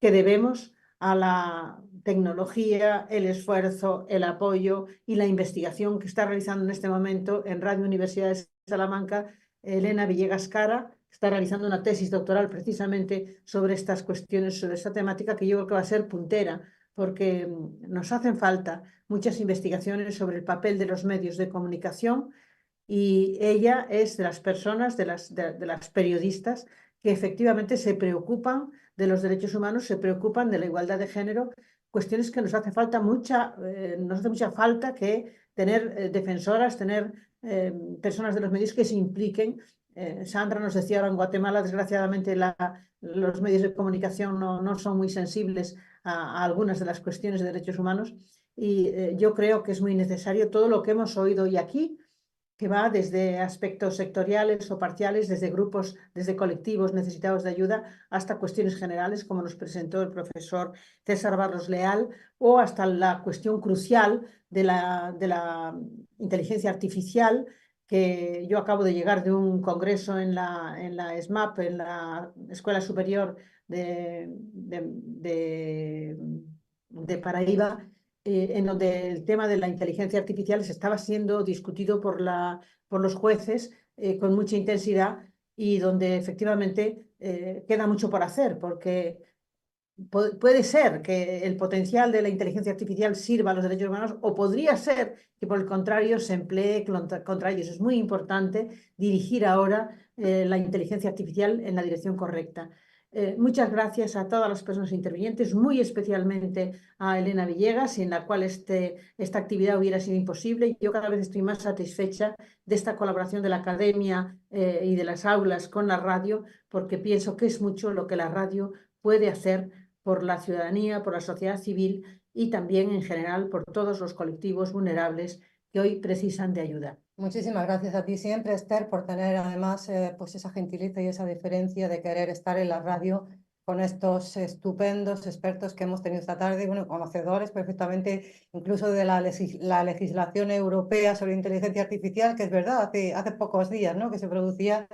que debemos a la tecnología, el esfuerzo, el apoyo y la investigación que está realizando en este momento en Radio Universidad de Salamanca Elena Villegas Cara. Está realizando una tesis doctoral precisamente sobre estas cuestiones, sobre esta temática que yo creo que va a ser puntera, porque nos hacen falta muchas investigaciones sobre el papel de los medios de comunicación, y ella es de las personas, de las periodistas que efectivamente se preocupan de los derechos humanos, se preocupan de la igualdad de género, cuestiones que nos hace falta nos hace mucha falta que tener defensoras, tener personas de los medios que se impliquen. Sandra nos decía ahora, en Guatemala desgraciadamente los medios de comunicación no son muy sensibles a algunas de las cuestiones de derechos humanos, y yo creo que es muy necesario todo lo que hemos oído hoy aquí, que va desde aspectos sectoriales o parciales, desde grupos, desde colectivos necesitados de ayuda, hasta cuestiones generales, como nos presentó el profesor César Barros Leal, o hasta la cuestión crucial de la inteligencia artificial, que yo acabo de llegar de un congreso en la SMAP, en la Escuela Superior de Paraíba, en donde el tema de la inteligencia artificial se estaba siendo discutido por los jueces con mucha intensidad, y donde efectivamente queda mucho por hacer, porque puede ser que el potencial de la inteligencia artificial sirva a los derechos humanos o podría ser que por el contrario se emplee contra ellos. Es muy importante dirigir ahora la inteligencia artificial en la dirección correcta. Muchas gracias a todas las personas intervinientes, muy especialmente a Elena Villegas, sin la cual esta actividad hubiera sido imposible. Yo cada vez estoy más satisfecha de esta colaboración de la academia y de las aulas con la radio, porque pienso que es mucho lo que la radio puede hacer por la ciudadanía, por la sociedad civil y también en general por todos los colectivos vulnerables que hoy precisan de ayuda. Muchísimas gracias a ti siempre, Esther, por tener además pues esa gentileza y esa deferencia de querer estar en la radio con estos estupendos expertos que hemos tenido esta tarde, bueno, conocedores perfectamente incluso de la legislación europea sobre inteligencia artificial, que es verdad, hace pocos días, ¿no?, que se producía,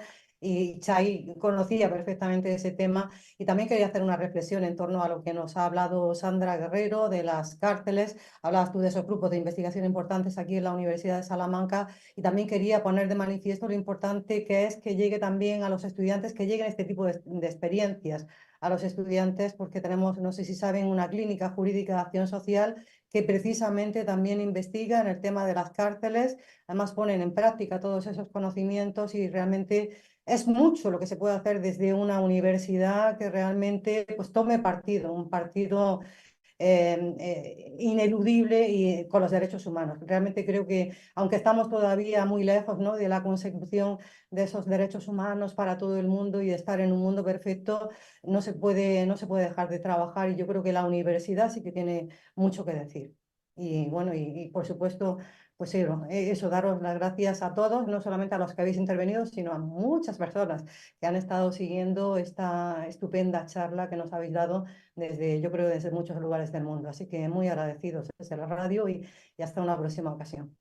y Chay conocía perfectamente ese tema. Y también quería hacer una reflexión en torno a lo que nos ha hablado Sandra Guerrero de las cárceles. Hablabas tú de esos grupos de investigación importantes aquí en la Universidad de Salamanca, y también quería poner de manifiesto lo importante que es que llegue también a los estudiantes, que lleguen este tipo de experiencias a los estudiantes, porque tenemos, no sé si saben, una clínica jurídica de acción social que precisamente también investiga en el tema de las cárceles. Además ponen en práctica todos esos conocimientos y realmente es mucho lo que se puede hacer desde una universidad que realmente pues tome partido, un partido ineludible y con los derechos humanos. Realmente creo que, aunque estamos todavía muy lejos, ¿no?, de la consecución de esos derechos humanos para todo el mundo y de estar en un mundo perfecto, no se puede dejar de trabajar, y yo creo que la universidad sí que tiene mucho que decir. Y bueno, y por supuesto, pues eso, daros las gracias a todos, no solamente a los que habéis intervenido, sino a muchas personas que han estado siguiendo esta estupenda charla que nos habéis dado yo creo, desde muchos lugares del mundo. Así que muy agradecidos desde la radio y hasta una próxima ocasión.